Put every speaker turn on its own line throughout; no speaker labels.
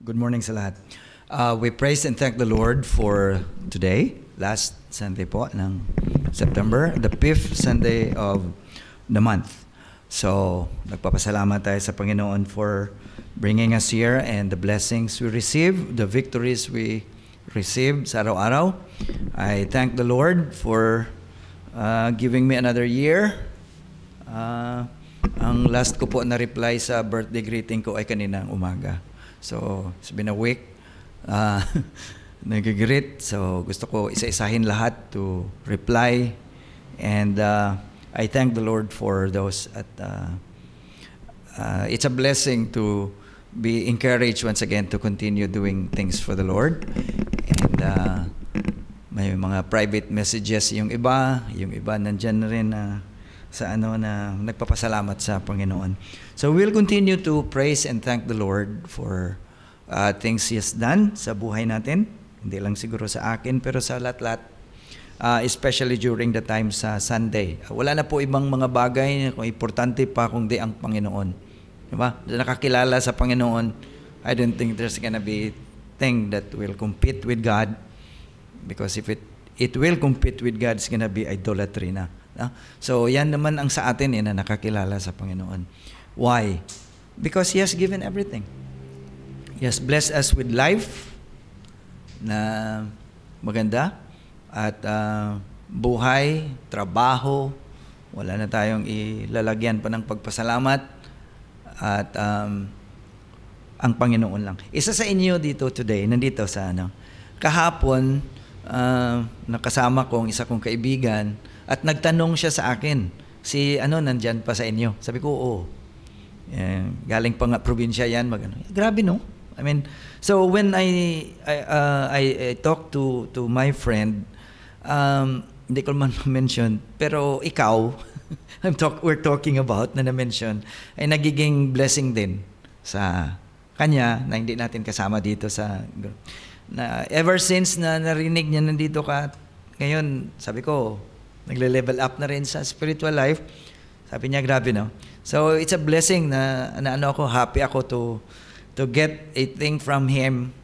Good morning sa lahat. We praise and thank the Lord for today, last Sunday po ng September, the 5th Sunday of the month. So, nagpapasalamat tayo sa Panginoon for bringing us here and the blessings we receive, the victories we receive sa araw-araw. I thank the Lord for giving me another year. Ang last ko po na reply sa birthday greeting ko ay kaninang umaga. So, it's been a week. Nag-greet. So, gusto ko isa-isahin lahat to reply. And I thank the Lord for those. At it's a blessing to be encouraged once again to continue doing things for the Lord. And may mga private messages yung iba nandyan na rin na nagpapasalamat sa Panginoon. So we'll continue to praise and thank the Lord for things He has done sa buhay natin. Hindi lang siguro sa akin, pero sa lahat-lahat, especially during the time sa Sunday. Wala na po ibang mga bagay na importante pa kundi ang Panginoon. Diba? Nakakilala sa Panginoon, I don't think there's gonna be thing that will compete with God, because if it will compete with God, it's gonna be idolatry na. So, yan naman ang sa atin na nakakilala sa Panginoon. Why? Because He has given everything. He has blessed us with life na maganda at buhay, trabaho, wala na tayong ilalagyan pa ng pagpasalamat at ang Panginoon lang. Isa sa inyo dito today, nandito sa kahapon, nakasama kong isa kong kaibigan. At nagtanong siya sa akin, nandyan pa sa inyo? Sabi ko, oo. Galing pa nga probinsya yan. Grabe, no? I mean, so when I talked to my friend, hindi ko man mention, pero ikaw, we're talking about, na na-mention, ay nagiging blessing din sa kanya na hindi natin kasama dito sa... ever since na narinig niya nandito ka, ngayon, sabi ko, nagle-level up na rin sa spiritual life. Sabi niya, grabe, no? So, it's a blessing na happy ako to get a thing from him,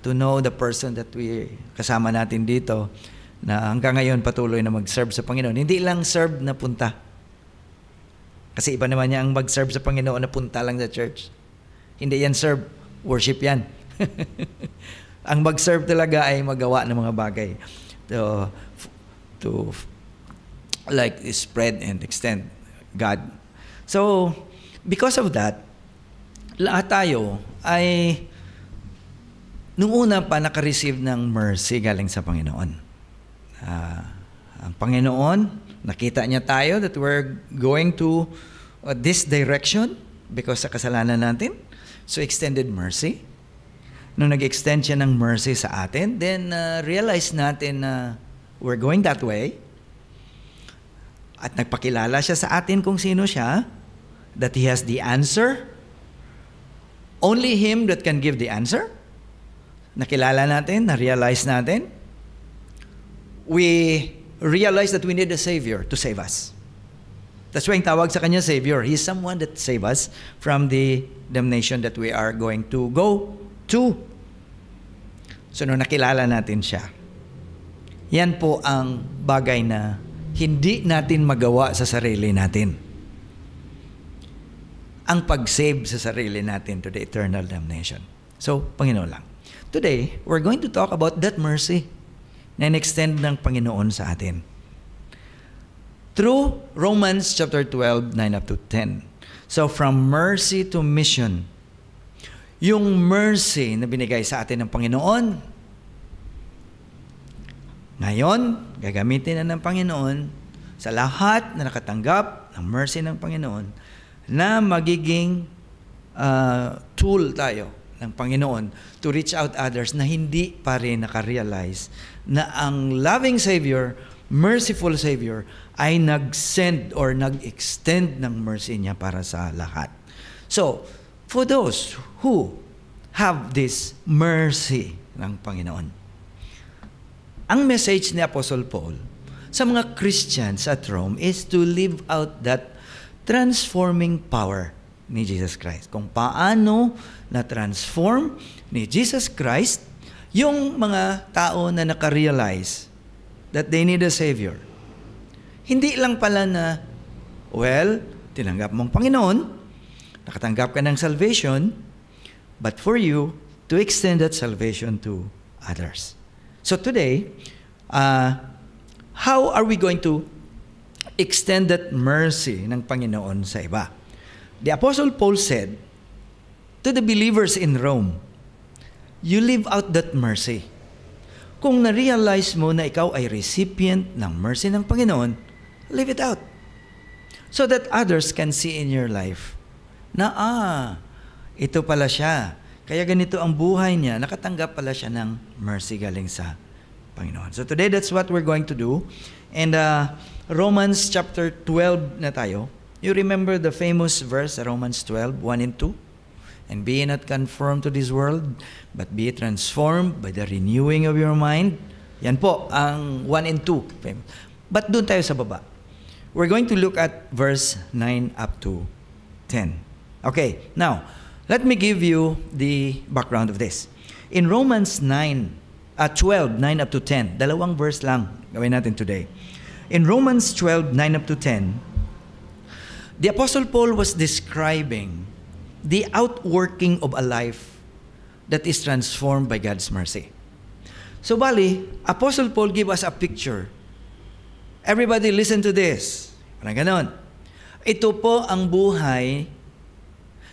to know the person that we kasama natin dito, na hanggang ngayon patuloy na mag-serve sa Panginoon. Hindi lang serve na punta. Kasi iba naman niya ang mag-serve sa Panginoon na punta lang sa church. Hindi yan serve, worship yan. Ang mag-serve talaga ay magawa ng mga bagay. To like spread and extend God. So, because of that, lahat tayo ay nung una pa naka-receive ng mercy galing sa Panginoon. Ang Panginoon, nakita niya tayo that we're going to this direction because sa kasalanan natin. So, extended mercy. Nung nag-extend siya ng mercy sa atin, then realize natin na we're going that way. At nagpakilala siya sa atin kung sino siya, that He has the answer. Only Him that can give the answer. Nakilala natin, na-realize natin. We realize that we need a Savior to save us. That's why yung tawag sa Kanya Savior. He's someone that save us from the damnation that we are going to go to. So, nung nakilala natin siya, yan po ang bagay na hindi natin magawa sa sarili natin. Ang pag-save sa sarili natin to the eternal damnation. So, Panginoon lang. Today, we're going to talk about that mercy na in-extend ng Panginoon sa atin. Through Romans chapter 12, 9 up to 10. So, from mercy to mission. Yung mercy na binigay sa atin ng Panginoon, ngayon, gagamitin na ng Panginoon sa lahat na nakatanggap ng mercy ng Panginoon na magiging tool tayo ng Panginoon to reach out others na hindi pa rin nakarealize na ang loving Savior, merciful Savior, ay nag-send or nag-extend ng mercy niya para sa lahat. So, for those who have this mercy ng Panginoon, ang message ni Apostle Paul sa mga Christians at Rome is to live out that transforming power ni Jesus Christ. Kung paano na-transform ni Jesus Christ yung mga tao na nakarealize that they need a Savior. Hindi lang pala na, well, tinanggap mong Panginoon, nakatanggap ka ng salvation, but for you to extend that salvation to others. So today, how are we going to extend that mercy ng Panginoon sa iba? The Apostle Paul said to the believers in Rome, you live out that mercy. Kung na-realize mo na ikaw ay recipient ng mercy ng Panginoon, live it out. So that others can see in your life na, ito pala siya. Kaya ganito ang buhay niya. Nakatanggap pala siya ng mercy galing sa Panginoon. So today, that's what we're going to do. And Romans chapter 12 na tayo. You remember the famous verse, Romans 12, 1 and 2? And be not conformed to this world, but be transformed by the renewing of your mind. Yan po, ang 1 and 2. But doon tayo sa baba. We're going to look at verse 9 up to 10. Okay, now, let me give you the background of this. In Romans 12, 9 up to 10, dalawang verse lang gawin natin today. In Romans 12, 9 up to 10, the Apostle Paul was describing the outworking of a life that is transformed by God's mercy. So, bali, Apostle Paul give us a picture. Everybody listen to this. Parang ganon. Ito po ang buhay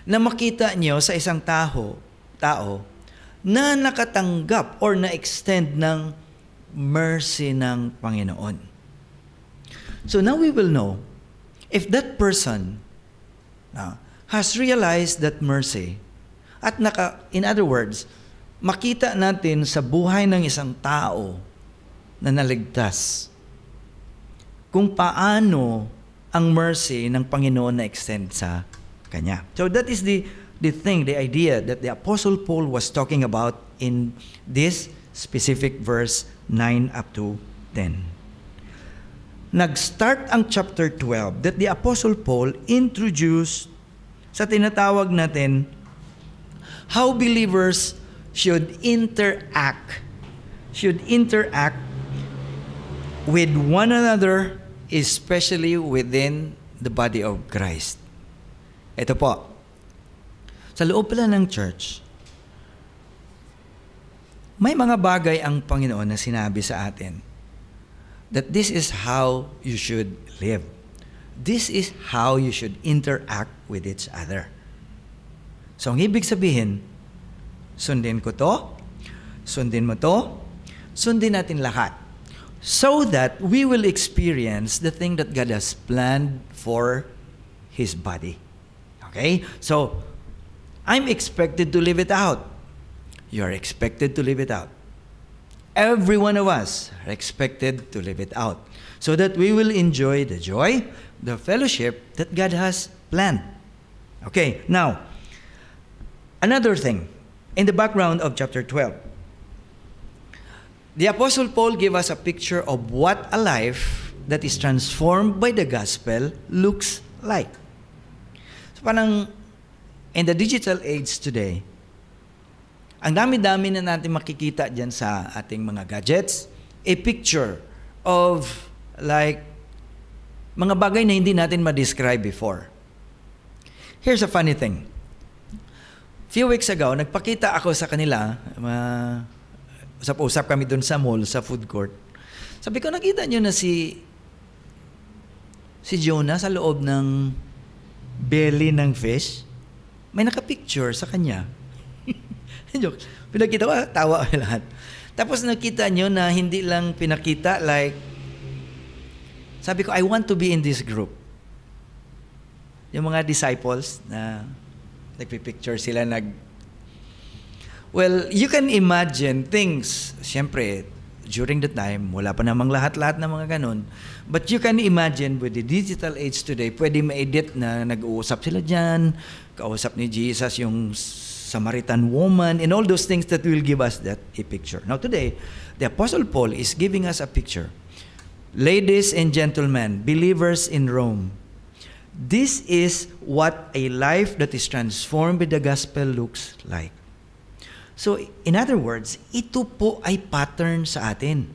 na makita nyo sa isang tao na nakatanggap or na-extend ng mercy ng Panginoon. So now we will know if that person has realized that mercy at in other words, makita natin sa buhay ng isang tao na naligtas kung paano ang mercy ng Panginoon na extend sa kanya. So that is the idea that the Apostle Paul was talking about in this specific verse 9 up to 10. Nag-start ang chapter 12 that the Apostle Paul introduced sa tinatawag natin how believers should interact with one another, especially within the body of Christ. Ito po, sa loob pala ng church, may mga bagay ang Panginoon na sinabi sa atin that this is how you should live. This is how you should interact with each other. So, ang ibig sabihin, sundin ko to, sundin mo to, sundin natin lahat. So that we will experience the thing that God has planned for His body. Okay? So, I'm expected to live it out. You are expected to live it out. Every one of us are expected to live it out. So that we will enjoy the joy, the fellowship that God has planned. Okay, now, another thing, in the background of chapter 12, the Apostle Paul gave us a picture of what a life that is transformed by the gospel looks like. So parang, in the digital age today, ang dami-dami na natin makikita dyan sa ating mga gadgets, a picture of like mga bagay na hindi natin ma-describe before. Here's a funny thing. Few weeks ago, nagpakita ako sa kanila, usap-usap kami doon sa mall, sa food court. Sabi ko, nakita nyo na si Jonah sa loob ng belly ng fish? May nakapicture sa kanya. Joke. Pinakita ko, tawa kami lahat. Tapos nakita nyo na hindi lang pinakita, like, sabi ko, I want to be in this group. Yung mga disciples na nagpipicture sila, well, you can imagine things, siyempre, during the time, wala pa namang lahat-lahat ng mga ganun. But you can imagine with the digital age today, pwede ma-edit na nag-uusap sila dyan, kausap ni Jesus yung Samaritan woman, and all those things that will give us that a picture. Now today, the Apostle Paul is giving us a picture. Ladies and gentlemen, believers in Rome, This is what a life that is transformed by the gospel looks like. So, in other words, ito po ay pattern sa atin.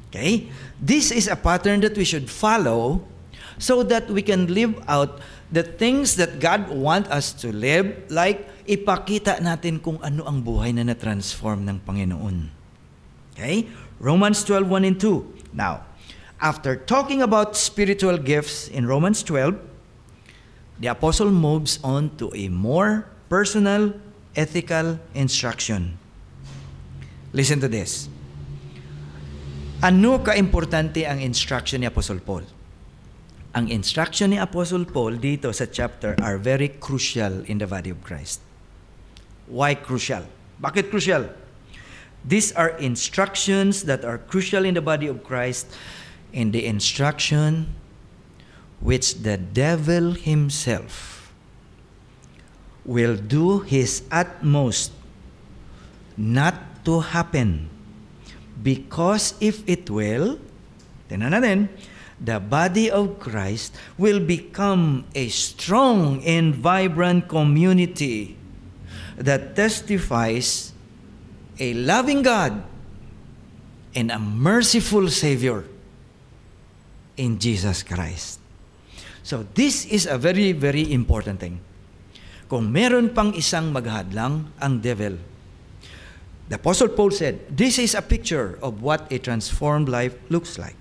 Okay? This is a pattern that we should follow so that we can live out the things that God wants us to live, like ipakita natin kung ano ang buhay na na-transform ng Panginoon. Okay? Romans 12:1 and 2. Now, after talking about spiritual gifts in Romans 12, the apostle moves on to a more personal, ethical instruction. Listen to this. Ano ka-importante ang instruction ni Apostle Paul? Ang instruction ni Apostle Paul dito sa chapter are very crucial in the body of Christ. Why crucial? Bakit crucial? These are instructions that are crucial in the body of Christ, and the instruction which the devil himself will do his utmost not to happen. Because if it will, tingnan natin, the body of Christ will become a strong and vibrant community that testifies a loving God and a merciful Savior in Jesus Christ. So this is a very, very important thing. Kung meron pang isang maghadlang, ang devil. The Apostle Paul said, this is a picture of what a transformed life looks like.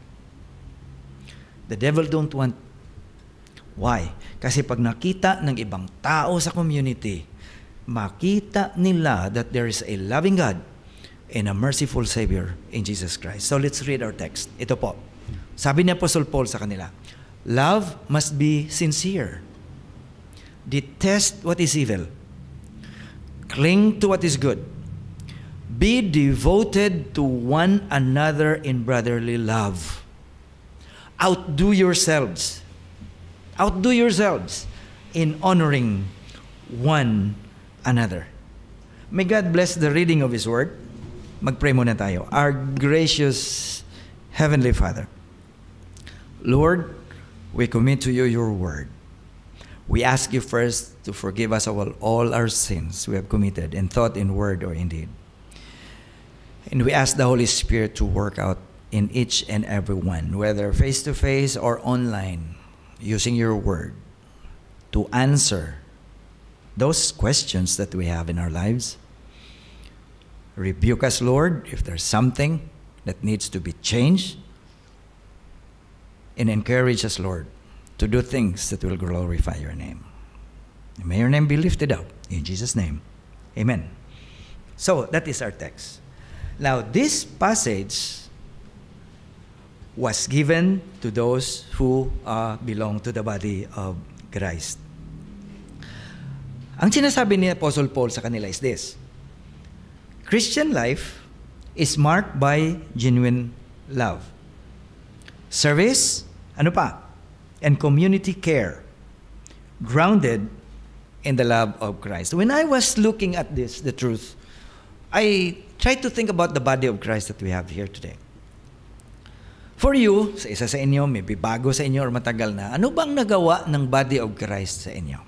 The devil don't want. Why? Kasi pag nakita ng ibang tao sa community, makita nila that there is a loving God and a merciful Savior in Jesus Christ. So let's read our text. Ito po. Sabi ni Apostle Paul sa kanila, love must be sincere. Detest what is evil. Cling to what is good. Be devoted to one another in brotherly love. Outdo yourselves. Outdo yourselves in honoring one another. May God bless the reading of His Word. Mag-pray muna tayo. Our gracious Heavenly Father, Lord, we commit to you your Word. We ask you first to forgive us of all our sins we have committed in thought, in word, or in deed. And we ask the Holy Spirit to work out in each and every one, whether face-to-face or online, using your word to answer those questions that we have in our lives. Rebuke us, Lord, if there's something that needs to be changed, and encourage us, Lord, to do things that will glorify your name. And may your name be lifted up. In Jesus' name, amen. So, that is our text. Now, this passage was given to those who belong to the body of Christ. Ang sinasabi ni Apostle Paul sa kanila is this: Christian life is marked by genuine love, service, ano pa? And community care, grounded in the love of Christ. When I was looking at this, the truth, I tried to think about the body of Christ that we have here today. For you, sa isa sa inyo, maybe bago sa inyo or matagal na, ano bang nagawa ng body of Christ sa inyo?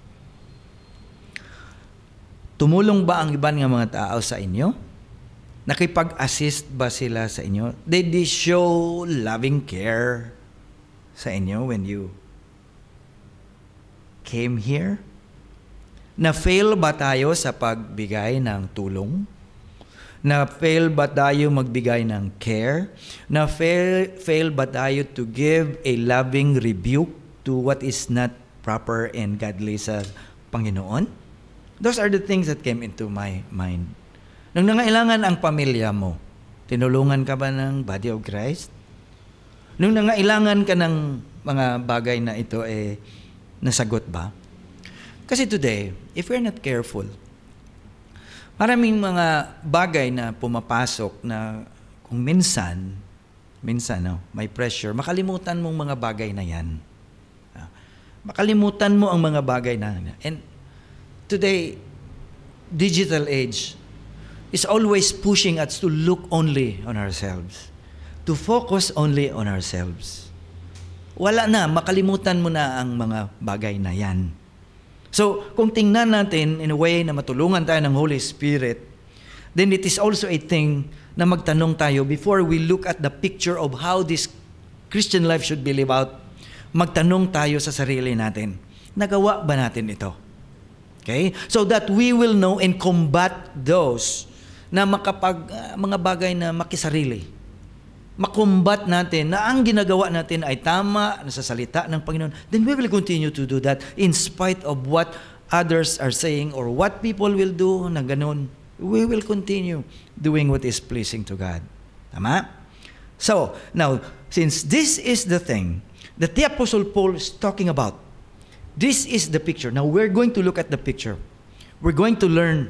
Tumulong ba ang ibang mga tao sa inyo? Nakipag-assist ba sila sa inyo? Did they show loving care sa inyo when you came here? Na-fail ba tayo sa pagbigay ng tulong? Na-fail ba tayo magbigay ng care? Na-fail ba tayo to give a loving rebuke to what is not proper and godly sa Panginoon? Those are the things that came into my mind. Nang nangailangan ang pamilya mo, tinulungan ka ba ng body of Christ? Nung nangailangan ka ng mga bagay na ito, nasagot ba? Kasi today, if we're not careful, maraming mga bagay na pumapasok na kung minsan, may pressure, makalimutan mong mga bagay na yan. Makalimutan mo ang mga bagay na yan. And today, digital age is always pushing us to look only on ourselves, to focus only on ourselves. wala na, makalimutan mo na ang mga bagay na yan. So, kung tingnan natin in a way na matulungan tayo ng Holy Spirit, then it is also a thing na magtanong tayo before we look at the picture of how this Christian life should be lived out. Magtanong tayo sa sarili natin, nagawa ba natin ito? Okay? So that we will know and combat those na mga bagay na makisarili. Makombat natin na ang ginagawa natin ay tama na sa salita ng Panginoon, then we will continue to do that in spite of what others are saying or what people will do na ganun. We will continue doing what is pleasing to God. Tama? So, now, since this is the thing that the Apostle Paul is talking about, this is the picture. Now, we're going to look at the picture. We're going to learn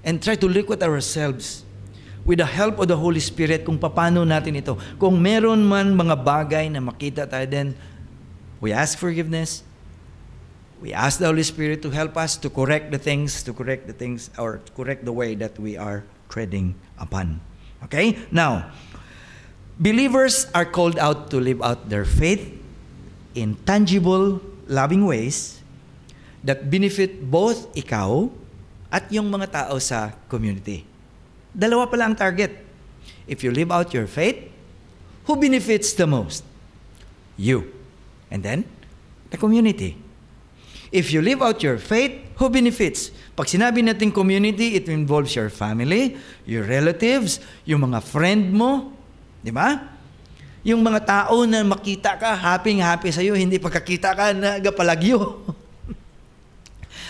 and try to look at ourselves with the help of the Holy Spirit kung paano natin ito. Kung meron man mga bagay na makita tayo, then we ask forgiveness. We ask the Holy Spirit to help us to correct the things, or correct the way that we are treading upon. Okay? Now, believers are called out to live out their faith in tangible, loving ways that benefit both ikaw at yung mga tao sa community. Dalawa pala ang target. If you live out your faith, who benefits the most? You. And then, the community. If you live out your faith, who benefits? Pag sinabi natin community, it involves your family, your relatives, yung mga friend mo, di ba? Yung mga tao na makita ka, happy sa'yo, hindi pagkakita ka, nagapalagyo.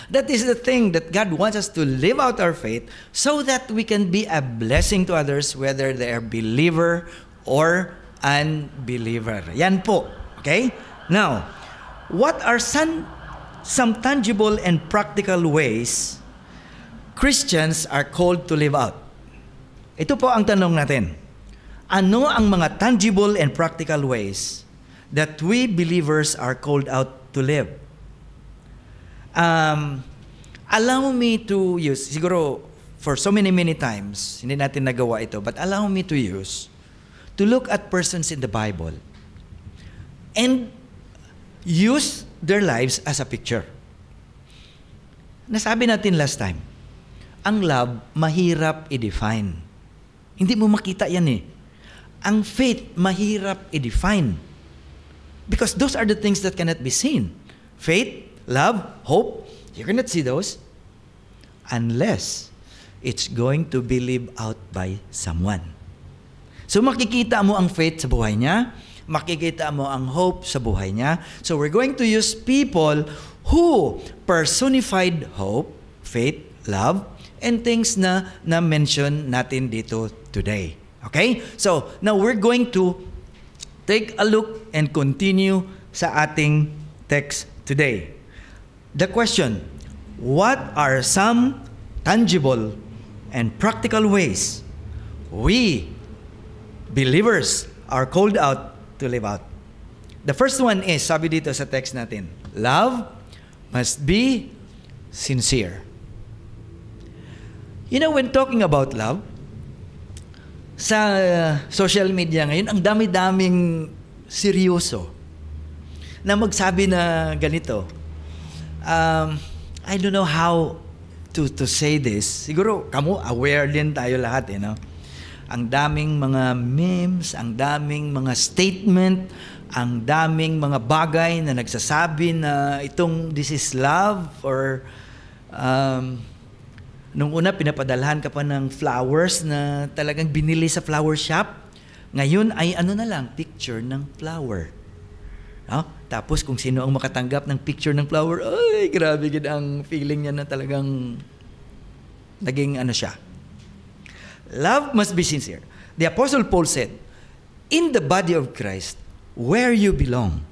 That is the thing that God wants us to live out our faith so that we can be a blessing to others, whether they are believer or unbeliever. Yan po. Okay? Now, what are some tangible and practical ways Christians are called to live out? Ito po ang tanong natin. Ano ang mga tangible and practical ways that we believers are called out to live? Allow me to use, siguro for so many times, hindi natin nagawa ito, but allow me to look at persons in the Bible and use their lives as a picture. Nasabi natin last time, ang love, mahirap i-define. Hindi mo makita yan eh. Ang faith, mahirap i-define. Because those are the things that cannot be seen. Faith, love, hope, you cannot see those unless it's going to be lived out by someone. So makikita mo ang faith sa buhay niya, makikita mo ang hope sa buhay niya. So we're going to use people who personified hope, faith, love, and things na mention natin dito today. Okay? So now we're going to take a look and continue sa ating text today. The question, what are some tangible and practical ways we believers are called out to live out? The first one is, sabi dito sa text natin, love must be sincere. You know, when talking about love, sa social media ngayon, ang dami-daming seryoso na magsabi na ganito. I don't know how to say this. Siguro, aware din tayo lahat, no? Ang daming mga memes, ang daming mga statement, ang daming mga bagay na nagsasabi na this is love, or nung una pinapadalhan ka pa ng flowers na talagang binili sa flower shop. Ngayon ay picture ng flower. No? Tapos kung sino ang makatanggap ng picture ng flower, ay, grabe gid ang feeling niya na talagang naging siya. Love must be sincere. The Apostle Paul said, in the body of Christ, where you belong,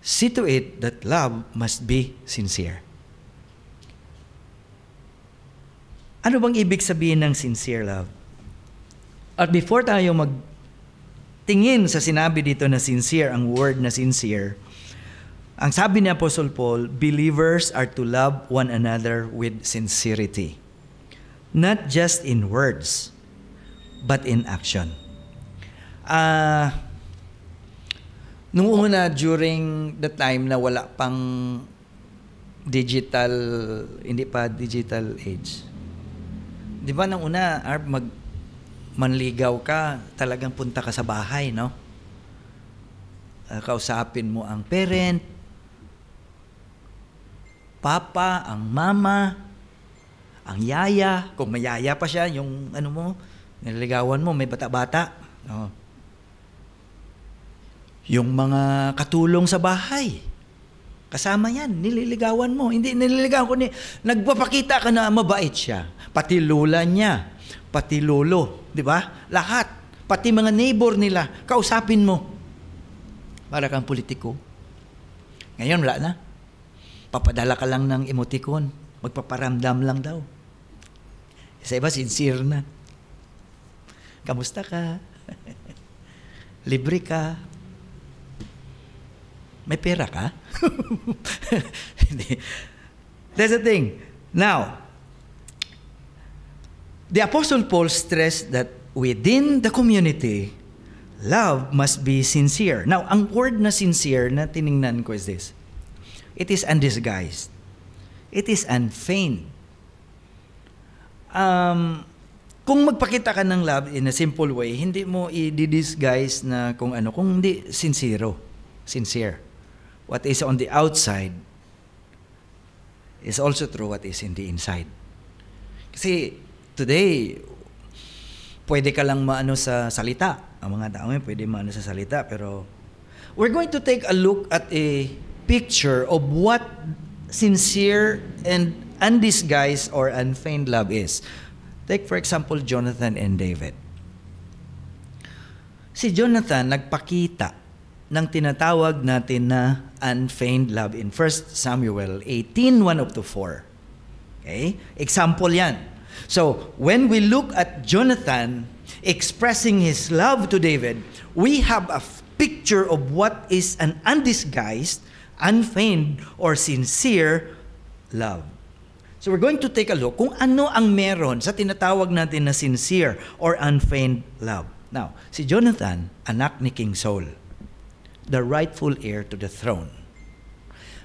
see to it that love must be sincere. Ano bang ibig sabihin ng sincere love? At before tayo magtingin sa sinabi dito na sincere, ang word na sincere, ang sabi ni Apostle Paul, believers are to love one another with sincerity. Not just in words, but in action. Nung una, during the time na wala pang digital, hindi pa digital age. Di ba nung una, manligaw ka, talagang punta ka sa bahay, no? Kausapin mo ang parent, papa, ang mama, ang yaya, kung may yaya pa siya, yung ano mo, nililigawan mo, may bata-bata. No? Yung mga katulong sa bahay, kasama yan, nililigawan mo. Hindi nililigawan ko, nagpapakita ka na mabait siya. Pati lola niya, pati lolo, di ba? Lahat, pati mga neighbor nila, kausapin mo. Para kang politiko. Ngayon, wala na. Papadala ka lang ng emoticon. Magpaparamdam lang daw. Sa iba, sincere na. Kamusta ka? Libre ka? May pera ka? That's the thing. Now, the Apostle Paul stressed that within the community, love must be sincere. Now, ang word na sincere na tiningnan ko is this. It is undisguised. It is unfeigned. Kung magpakita ka ng love in a simple way, hindi mo i-disguise na kung ano, kung hindi sincere. What is on the outside is also true what is in the inside. Kasi today, pwede ka lang maano sa salita. Ang mga tao pwede maano sa salita, pero we're going to take a look at a picture of what sincere and undisguised or unfeigned love is. Take for example, Jonathan and David. Si Jonathan nagpakita ng tinatawag natin na unfeigned love in 1 Samuel 18, 1-4. Okay? Example yan. So, when we look at Jonathan expressing his love to David, we have a picture of what is an undisguised, unfeigned, or sincere love. So we're going to take a look kung ano ang meron sa tinatawag natin na sincere or unfeigned love. Now, si Jonathan, anak ni King Saul, the rightful heir to the throne.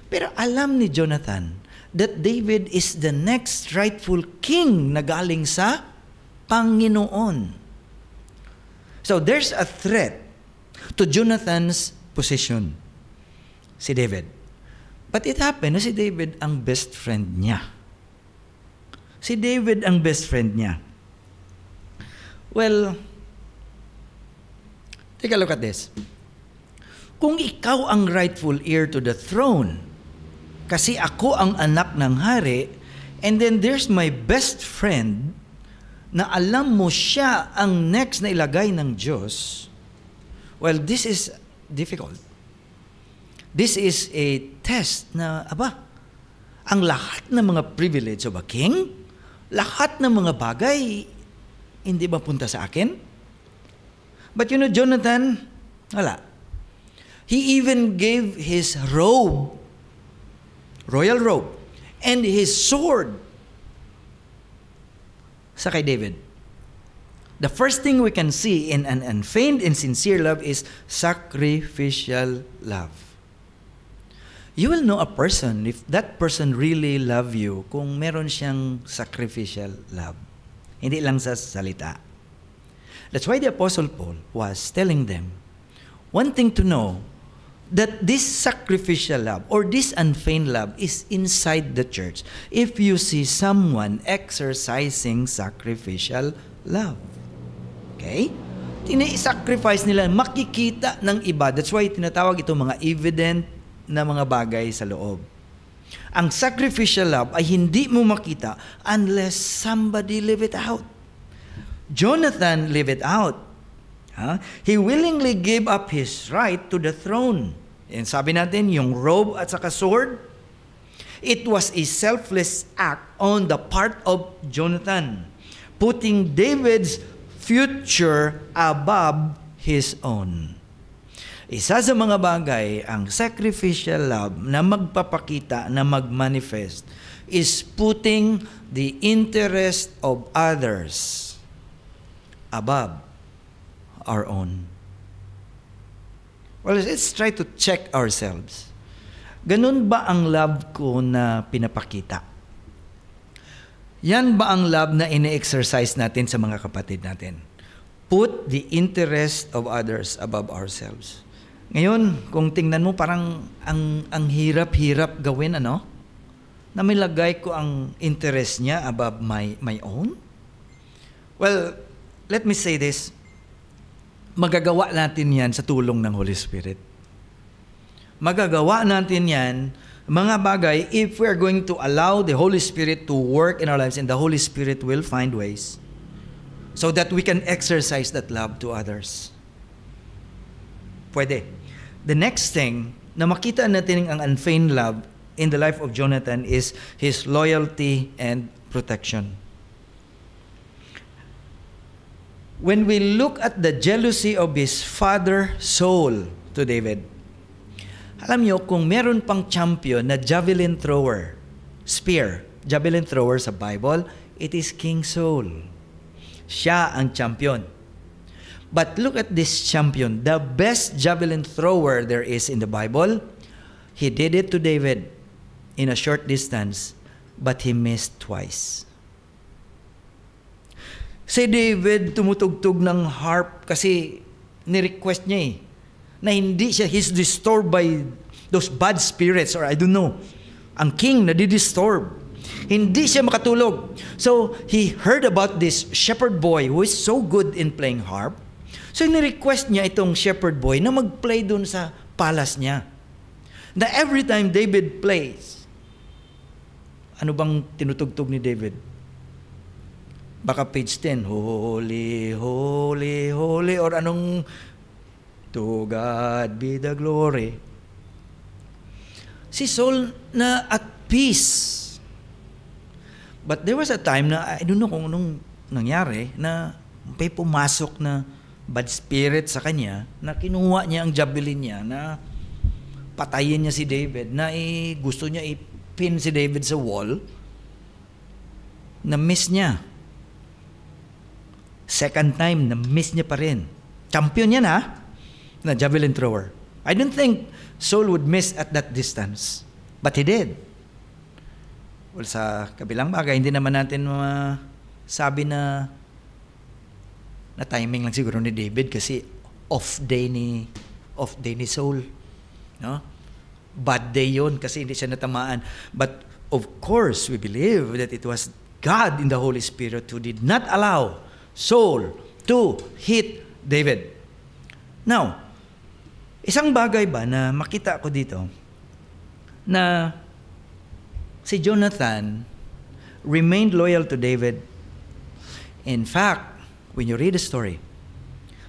Pero alam ni Jonathan that David is the next rightful king na galing sa Panginoon. So there's a threat to Jonathan's position, si David. But it happened na si David ang best friend niya. Si David ang best friend niya. Well, take a look at this. Kung ikaw ang rightful heir to the throne, kasi ako ang anak ng hari, and then there's my best friend na alam mo siya ang next na ilagay ng Diyos, well, this is difficult. This is a test na, ang lahat ng mga privilege of a king, lahat ng mga bagay, hindi mapunta sa akin? But you know, Jonathan, wala. He even gave his robe, royal robe, and his sword sa kay David. The first thing we can see in an unfeigned and sincere love is sacrificial love. You will know a person if that person really love you kung meron siyang sacrificial love. Hindi lang sa salita. That's why the Apostle Paul was telling them, one thing to know, that this sacrificial love or this unfeigned love is inside the church if you see someone exercising sacrificial love. Okay? Tini-sacrifice nila, makikita ng iba. That's why tinatawag itong mga evident na mga bagay sa loob. Ang sacrificial love ay hindi mo makita unless somebody live it out. Jonathan live it out. He willingly gave up his right to the throne. And sabi natin, yung robe at saka sword, it was a selfless act on the part of Jonathan, putting David's future above his own. Isa sa mga bagay, ang sacrificial love na magpapakita, na magmanifest, is putting the interest of others above our own. Well, let's try to check ourselves. Ganun ba ang love ko na pinapakita? Yan ba ang love na ine-exercise natin sa mga kapatid natin? Put the interest of others above ourselves. Ngayon, kung tingnan mo, parang ang hirap-hirap gawin, ano? Na milagay ko ang interest niya above my own? Well, let me say this. Magagawa natin yan sa tulong ng Holy Spirit. Magagawa natin yan, mga bagay, if we are going to allow the Holy Spirit to work in our lives, and the Holy Spirit will find ways so that we can exercise that love to others. Pwede. The next thing na makita natin ang unfeigned love in the life of Jonathan is his loyalty and protection. When we look at the jealousy of his father Saul to David, alam niyo, kung meron pang champion na javelin thrower, javelin thrower sa Bible, it is King Saul. Siya ang champion. But look at this champion, the best javelin thrower there is in the Bible. He did it to David in a short distance, but he missed twice. Si David tumutugtog ng harp kasi ni-request niya na hindi siya, he's disturbed by those bad spirits, or I don't know. Ang king na di-disturb. Hindi siya makatulog. So, he heard about this shepherd boy who is so good in playing harp. So, ni-request niya itong shepherd boy na mag-play dun sa palace niya. Na every time David plays, ano bang tinutugtog ni David? Baka page 10, holy, holy, holy, or anong, to God be the glory. Si Saul na at peace. But there was a time na, I don't know kung anong nangyari, na may pumasok na bad spirit sa kanya, na kinuha niya ang javelin niya, na patayin niya si David, na gusto niya ipin si David sa wall, na miss niya. Second time, na-miss niya pa rin. Champion yan na javelin thrower. I don't think Saul would miss at that distance. But he did. Well, sa kabilang bagay, hindi naman natin sabi na timing lang siguro ni David kasi off day ni Saul. No? Bad day yun kasi hindi siya natamaan. But of course, we believe that it was God in the Holy Spirit who did not allow Saul to hit David. Now, isang bagay ba na makita ko dito na si Jonathan remained loyal to David. In fact, when you read the story,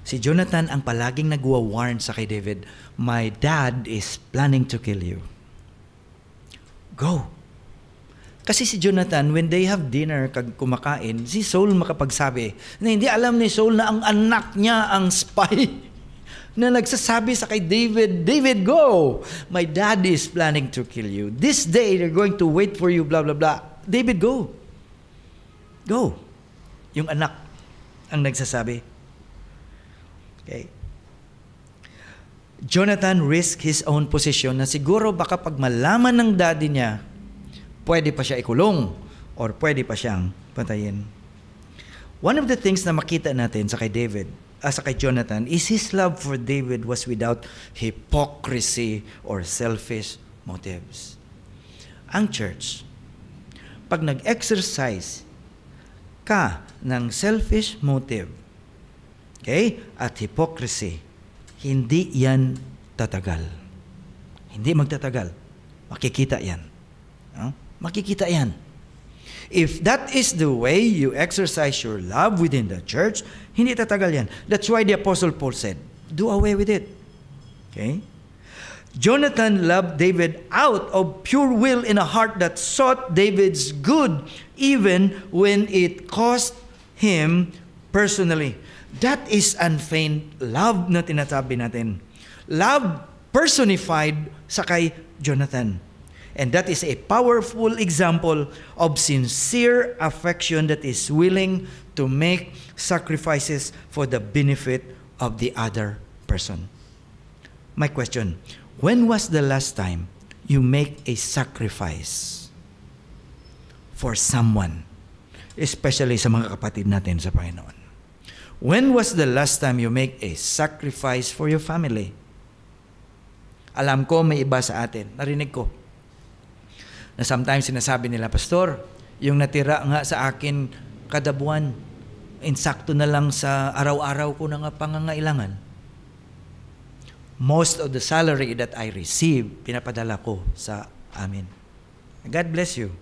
si Jonathan ang palaging nagwa-warn sa kay David, my dad is planning to kill you. Go. Kasi si Jonathan, when they have dinner, kumakain, si Saul makapagsabi na hindi alam ni Saul na ang anak niya ang spy na nagsasabi sa kay David, David, go! My dad is planning to kill you. This day, they're going to wait for you, blah, blah, blah. David, go. Go. Yung anak ang nagsasabi. Okay. Jonathan risked his own position na siguro baka pag malaman ng daddy niya, pwede pa siya ikulong or pwede pa siyang patayin. One of the things na makita natin sa kay Jonathan is his love for David was without hypocrisy or selfish motives. Ang church, pag nag-exercise ka ng selfish motive, okay, at hypocrisy, hindi yan tatagal. Hindi magtatagal. Makikita yan. Makikita yan. If that is the way you exercise your love within the church, hindi tatagal yan. That's why the Apostle Paul said, do away with it. Okay? Jonathan loved David out of pure will in a heart that sought David's good, even when it cost him personally. That is unfeigned love na tinatabi natin. Love personified sa kay Jonathan. And that is a powerful example of sincere affection that is willing to make sacrifices for the benefit of the other person. My question, when was the last time you make a sacrifice for someone, especially sa mga kapatid natin sa Panginoon? When was the last time you make a sacrifice for your family? Alam ko may iba sa atin, narinig ko, na sometimes sinasabi nila, Pastor, yung natira nga sa akin kada buwan, insakto na lang sa araw-araw ko na nga pangangailangan. Most of the salary that I receive, pinapadala ko sa amin. God bless you.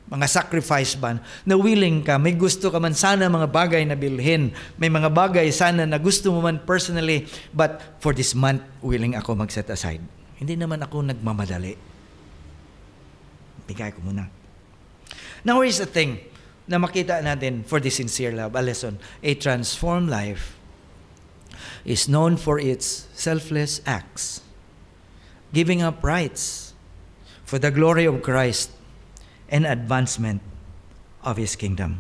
Mga sacrifice ba na willing ka, may gusto ka man sana mga bagay na bilhin, may mga bagay sana na gusto mo man personally, but for this month, willing ako mag-set aside. Hindi naman ako nagmamadali. Bigay ko muna. Now, here's the thing na makita natin for this sincere love, a lesson. A transformed life is known for its selfless acts, giving up rights for the glory of Christ and advancement of His kingdom.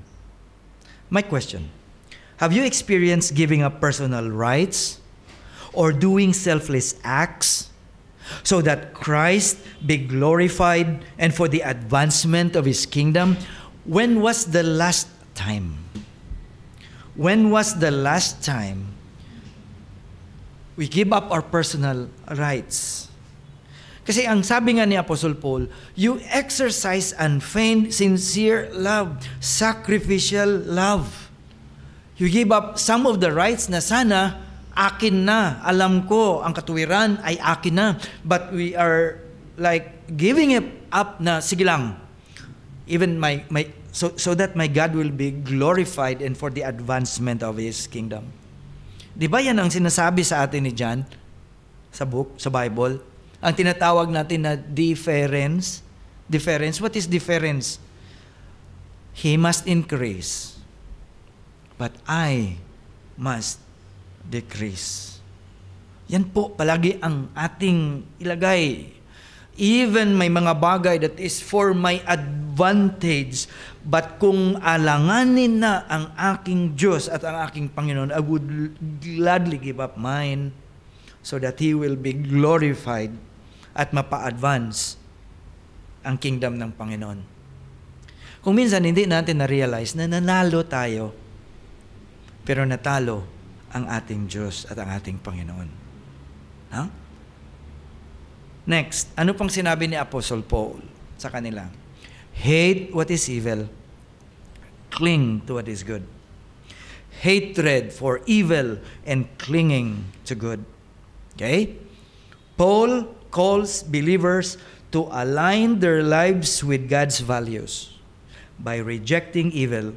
My question, have you experienced giving up personal rights or doing selfless acts so that Christ be glorified and for the advancement of His kingdom? When was the last time? When was the last time we give up our personal rights? Kasi ang sabi nga ni Apostle Paul, you exercise unfeigned, sincere love, sacrificial love. You give up some of the rights na sana akin na. Alam ko, ang katuwiran ay akin na. But we are like giving it up na, sige lang. Even so that my God will be glorified and for the advancement of His kingdom. Di ba yan ang sinasabi sa atin ni John sa book, sa Bible? Ang tinatawag natin na difference. Difference, what is difference? He must increase, but I must decrease. Yan po palagi ang ating ilagay. Even may mga bagay that is for my advantage, but kung alanganin na ang aking Diyos at ang aking Panginoon, I would gladly give up mine so that He will be glorified at mapa-advance ang kingdom ng Panginoon. Kung minsan hindi natin na-realize na nanalo tayo, pero natalo ang ating Diyos at ang ating Panginoon. Huh? Next, ano pang sinabi ni Apostle Paul sa kanila? Hate what is evil, cling to what is good. Hatred for evil and clinging to good. Okay? Paul calls believers to align their lives with God's values by rejecting evil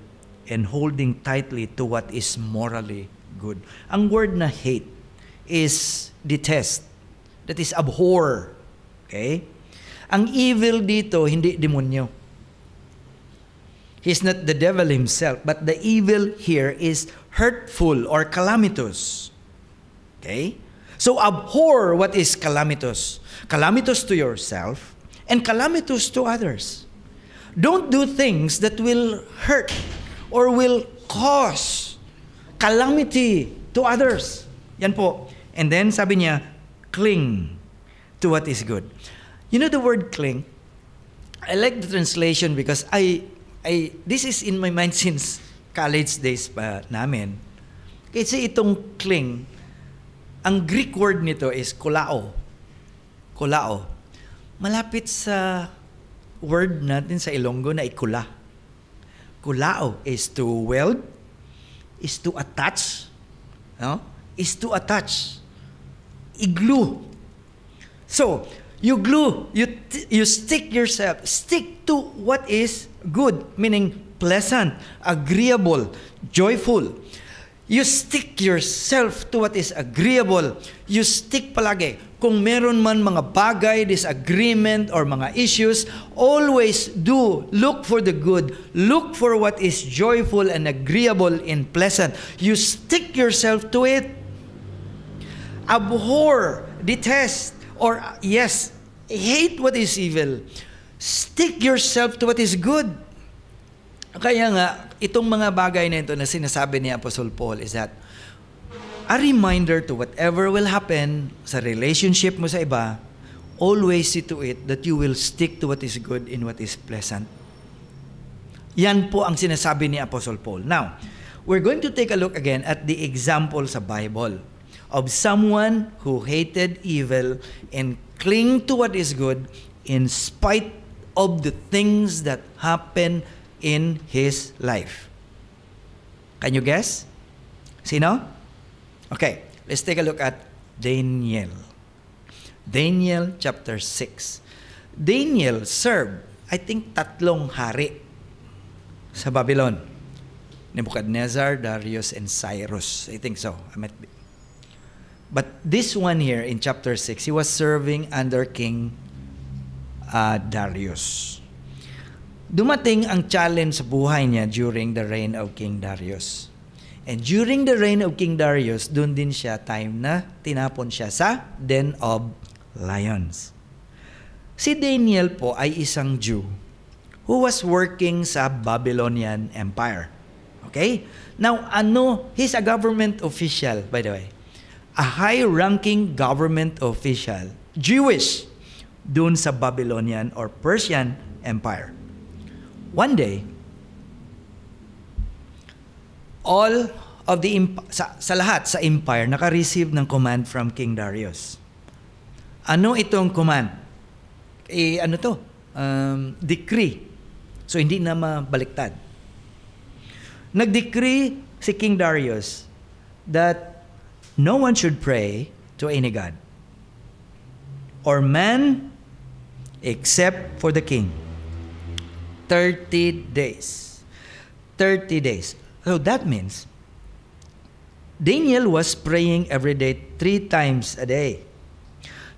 and holding tightly to what is morally good. Ang word na hate is detest. That is abhor. Okay? Ang evil dito, hindi demonyo. He's not the devil himself, but the evil here is hurtful or calamitous. Okay? So abhor what is calamitous. Calamitous to yourself and calamitous to others. Don't do things that will hurt or will cause calamity to others. Yan po. And then sabi niya, cling to what is good. You know the word cling? I like the translation because this is in my mind since college days pa namin. Kasi itong cling, ang Greek word nito is kulao. Kulao. Malapit sa word natin sa Ilonggo na ikula. Kulao is to weld, is to attach, no? Is to attach. I-glue. So, you glue, you stick yourself, stick to what is good, meaning pleasant, agreeable, joyful. You stick yourself to what is agreeable. You stick palagi. Kung meron man mga bagay, disagreement, or mga issues, always look for the good. Look for what is joyful and agreeable and pleasant. You stick yourself to it. Abhor, detest, or hate what is evil. Stick yourself to what is good. Kaya nga, itong mga bagay na ito na sinasabi ni Apostle Paul is that a reminder to whatever will happen sa relationship mo sa iba, always see to it that you will stick to what is good and what is pleasant. Yan po ang sinasabi ni Apostle Paul. Now, we're going to take a look again at the example sa Bible of someone who hated evil and cling to what is good in spite of the things that happen in his life. Can you guess? Sino? Okay, let's take a look at Daniel. Daniel chapter 6. Daniel served, I think, 3 hari sa Babylon. Nebuchadnezzar, Darius, and Cyrus. I think so. But this one here in chapter 6, he was serving under King Darius. Dumating ang challenge sa buhay niya during the reign of King Darius. And during the reign of King Darius, doon din siya time na tinapon siya sa Den of Lions. Si Daniel po ay isang Jew who was working sa Babylonian Empire. Okay? Now, he's a government official, by the way. A high-ranking government official, Jewish, doon sa Babylonian or Persian Empire. One day, all of the sa lahat sa empire naka-receive ng command from King Darius. Ano itong command? Decree. So hindi na mabaliktad. Nag-decree si King Darius that no one should pray to any god or man except for the king. 30 days. 30 days. So that means Daniel was praying every day 3 times a day.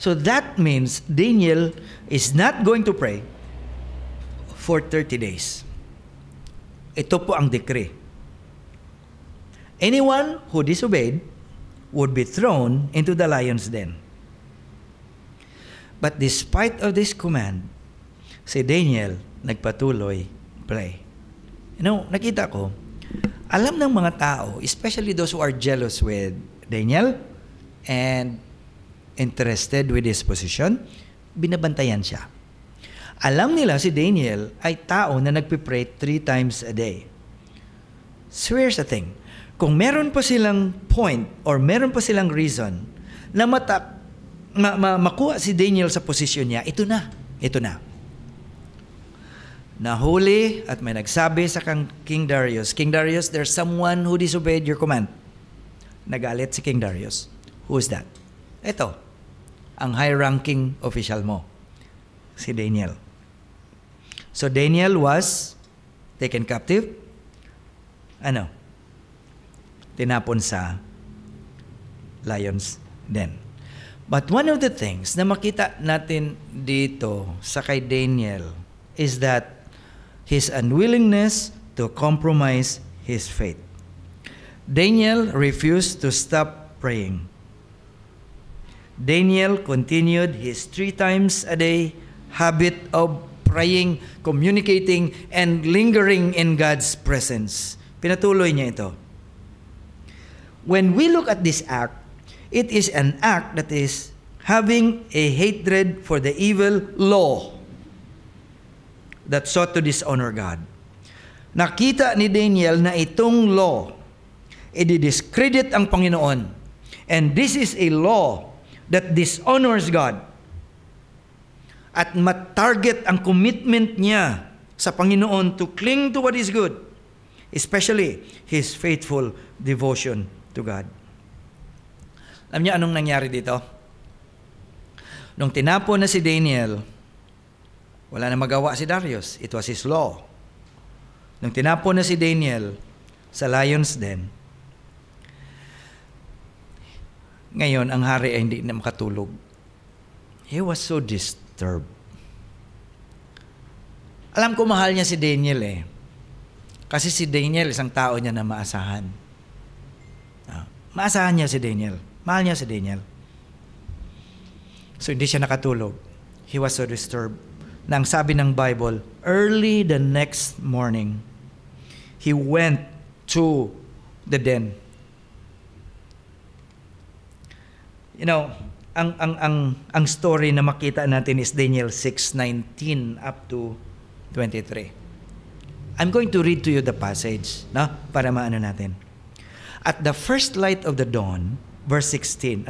So that means Daniel is not going to pray for 30 days. Ito po ang decree. Anyone who disobeyed would be thrown into the lion's den. But despite of this command, si Daniel nagpatuloy pray. Nakita ko, alam ng mga tao, especially those who are jealous with Daniel and interested with his position, binabantayan siya. Alam nila si Daniel ay tao na nagpipray 3 times a day. So here's the thing. Kung meron pa silang point or meron pa silang reason na makuha si Daniel sa posisyon niya, ito na. Nahuli at may nagsabi sa King Darius, King Darius, there's someone who disobeyed your command. Nagalit si King Darius. Who is that? Ito, ang high-ranking official mo, si Daniel. So Daniel was taken captive. Tinapon sa lion's den. But one of the things na makita natin dito sa kay Daniel is that his unwillingness to compromise his faith. Daniel refused to stop praying. Daniel continued his 3 times a day habit of praying, communicating, and lingering in God's presence. Pinatuloy niya ito. When we look at this act, it is an act that is having a hatred for the evil law that sought to dishonor God. Nakita ni Daniel na itong law, i-discredit ang Panginoon. And this is a law that dishonors God. At matarget ang commitment niya sa Panginoon to cling to what is good, especially his faithful devotion to God. Alam niyo anong nangyari dito? Nung tinapon na si Daniel, wala na magawa si Darius. It was his law. Nung tinapon na si Daniel sa lion's den, ngayon, ang hari ay hindi na makatulog. He was so disturbed. Alam ko mahal niya si Daniel Kasi si Daniel, isang tao niya na maasahan. Maasahan niya si Daniel. Mahal niya si Daniel. So, hindi siya nakatulog. He was so disturbed. Nang sabi ng Bible, early the next morning, he went to the den. You know, ang story na makita natin is Daniel 6:19 up to 23. I'm going to read to you the passage, no? Para maano natin. At the first light of the dawn, verse 19,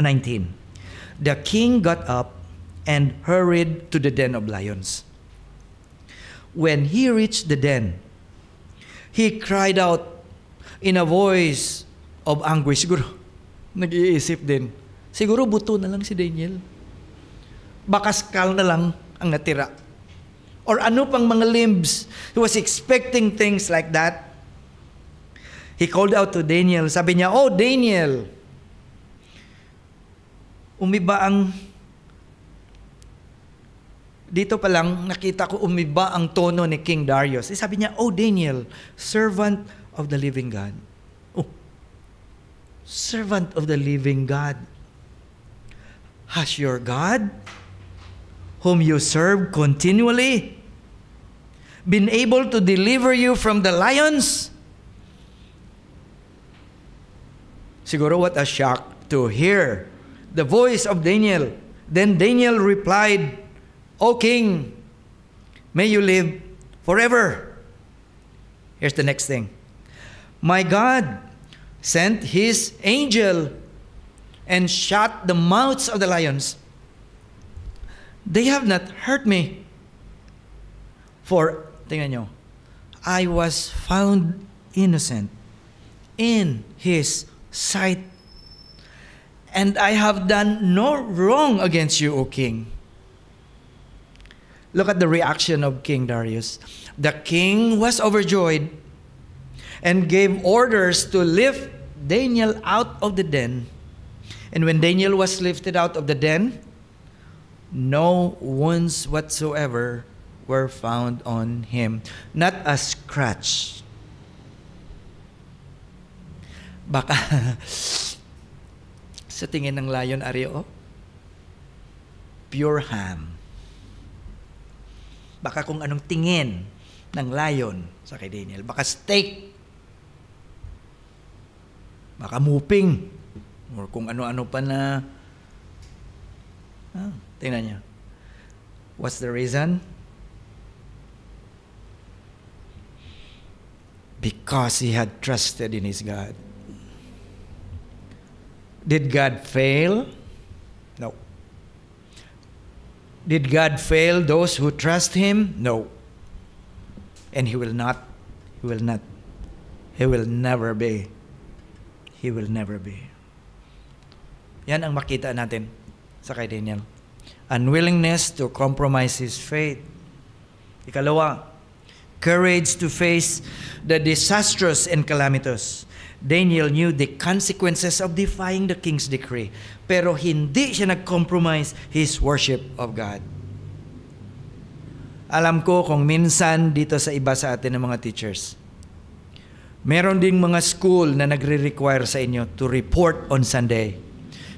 the king got up and hurried to the den of lions. When he reached the den, he cried out in a voice of anguish. Siguro, nag-iisip din. Siguro buto na lang si Daniel. Baka skull na lang ang natira. Or ano pang mga limbs. He was expecting things like that. He called out to Daniel. Sabi niya, "Oh, Daniel, umiba ang..." Dito pa lang, nakita ko umiba ang tono ni King Darius. Sabi niya, "Oh, Daniel, servant of the living God." Oh, servant of the living God. Has your God, whom you serve continually, been able to deliver you from the lions? Siguro what a shock to hear the voice of Daniel. Then Daniel replied, "O king, may you live forever." Here's the next thing. "My God sent his angel and shut the mouths of the lions. They have not hurt me. For," tingnan nyo, "I was found innocent in his sight, and I have done no wrong against you, O king." Look at the reaction of King Darius. The king was overjoyed and gave orders to lift Daniel out of the den. And when Daniel was lifted out of the den, no wounds whatsoever were found on him. Not a scratch. Baka sa tingin ng lion, Ario, pure ham. Baka kung anong tingin ng lion sa kay Daniel. Baka steak. Baka muping. Or kung ano-ano pa na... tingnan niyo. What's the reason? Because he had trusted in his God. Did God fail? No. Did God fail those who trust him? No. And he will not. He will not. He will never be. He will never be. Yan ang makita natin sa kay Daniel. Unwillingness to compromise his faith. Ikalawa, courage to face the disastrous and calamitous. Daniel knew the consequences of defying the king's decree, pero hindi siya nag-compromise his worship of God. Alam ko kung minsan dito sa iba sa atin ng mga teachers, meron ding mga school na nagre-require sa inyo to report on Sunday.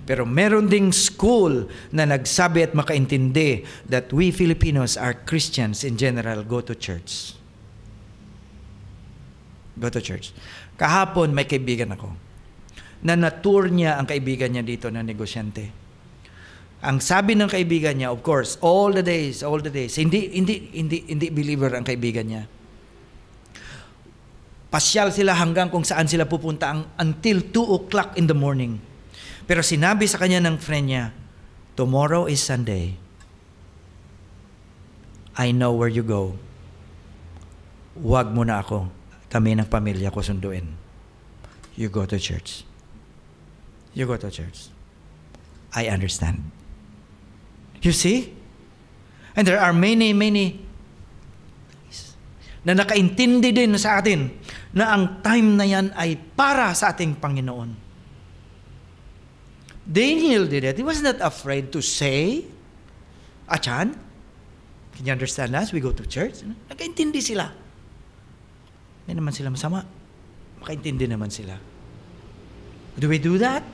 Pero meron ding school na nagsabi at makaintindi that we Filipinos are Christians in general, go to church. Go to church. Kahapon may kaibigan ako na na-tour niya ang kaibigan niya dito na negosyante. Ang sabi ng kaibigan niya, of course, all the days, hindi believer ang kaibigan niya. Pasyal sila hanggang kung saan sila pupunta until 2 o'clock in the morning. Pero sinabi sa kanya ng friend niya, tomorrow is Sunday. I know where you go. Huwag mo na ako. Kami ng pamilya ko sunduin. You go to church. You go to church. I understand. You see? And there are many na nakaintindi din sa atin na ang time na yan ay para sa ating Panginoon. Daniel did it. He was not afraid to say, Achan, can you understand us? We go to church. Nakaintindi sila. Hindi naman sila masama. Makaintindi naman sila. Do we do that?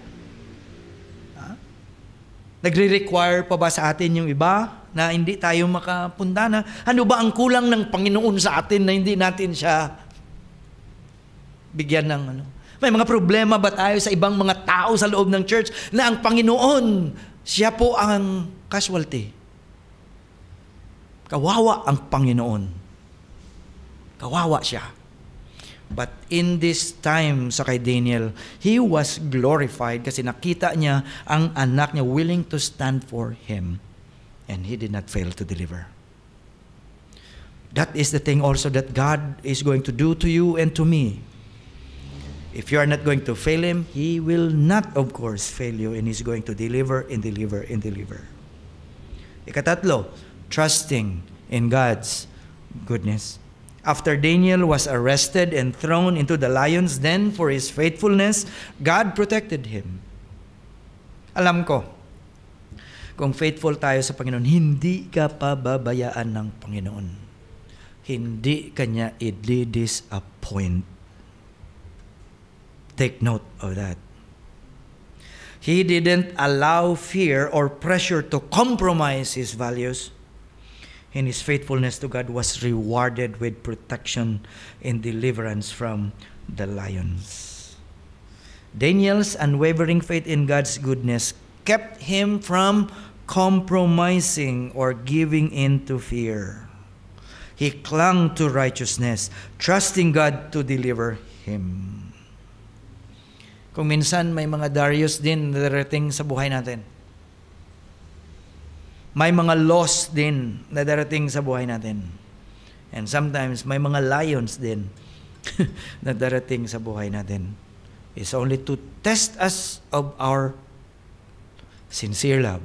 Nagre-require pa ba sa atin yung iba na hindi tayo makapunta na? Ano ba ang kulang ng Panginoon sa atin na hindi natin siya bigyan ng ano? May mga problema ba tayo sa ibang mga tao sa loob ng church na ang Panginoon, siya po ang casualty? Kawawa ang Panginoon. Kawawa siya. But in this time sa kay Daniel, he was glorified kasi nakita niya ang anak niya willing to stand for him. And he did not fail to deliver. That is the thing also that God is going to do to you and to me. If you are not going to fail Him, He will not, of course, fail you, and He's going to deliver and deliver and deliver. Ikatatlo, trusting in God's goodness. After Daniel was arrested and thrown into the lions' den for his faithfulness, God protected him. Alam ko, kung faithful tayo sa Panginoon, hindi ka pababayaan ng Panginoon. Hindi kanya i-disappoint. Take note of that. He didn't allow fear or pressure to compromise his values. And his faithfulness to God was rewarded with protection and deliverance from the lions. Daniel's unwavering faith in God's goodness kept him from compromising or giving in to fear. He clung to righteousness, trusting God to deliver him. Kung minsan may mga Darius din na darating sa buhay natin. May mga loss din na darating sa buhay natin. And sometimes may mga lions din na darating sa buhay natin. It's only to test us of our sincere love.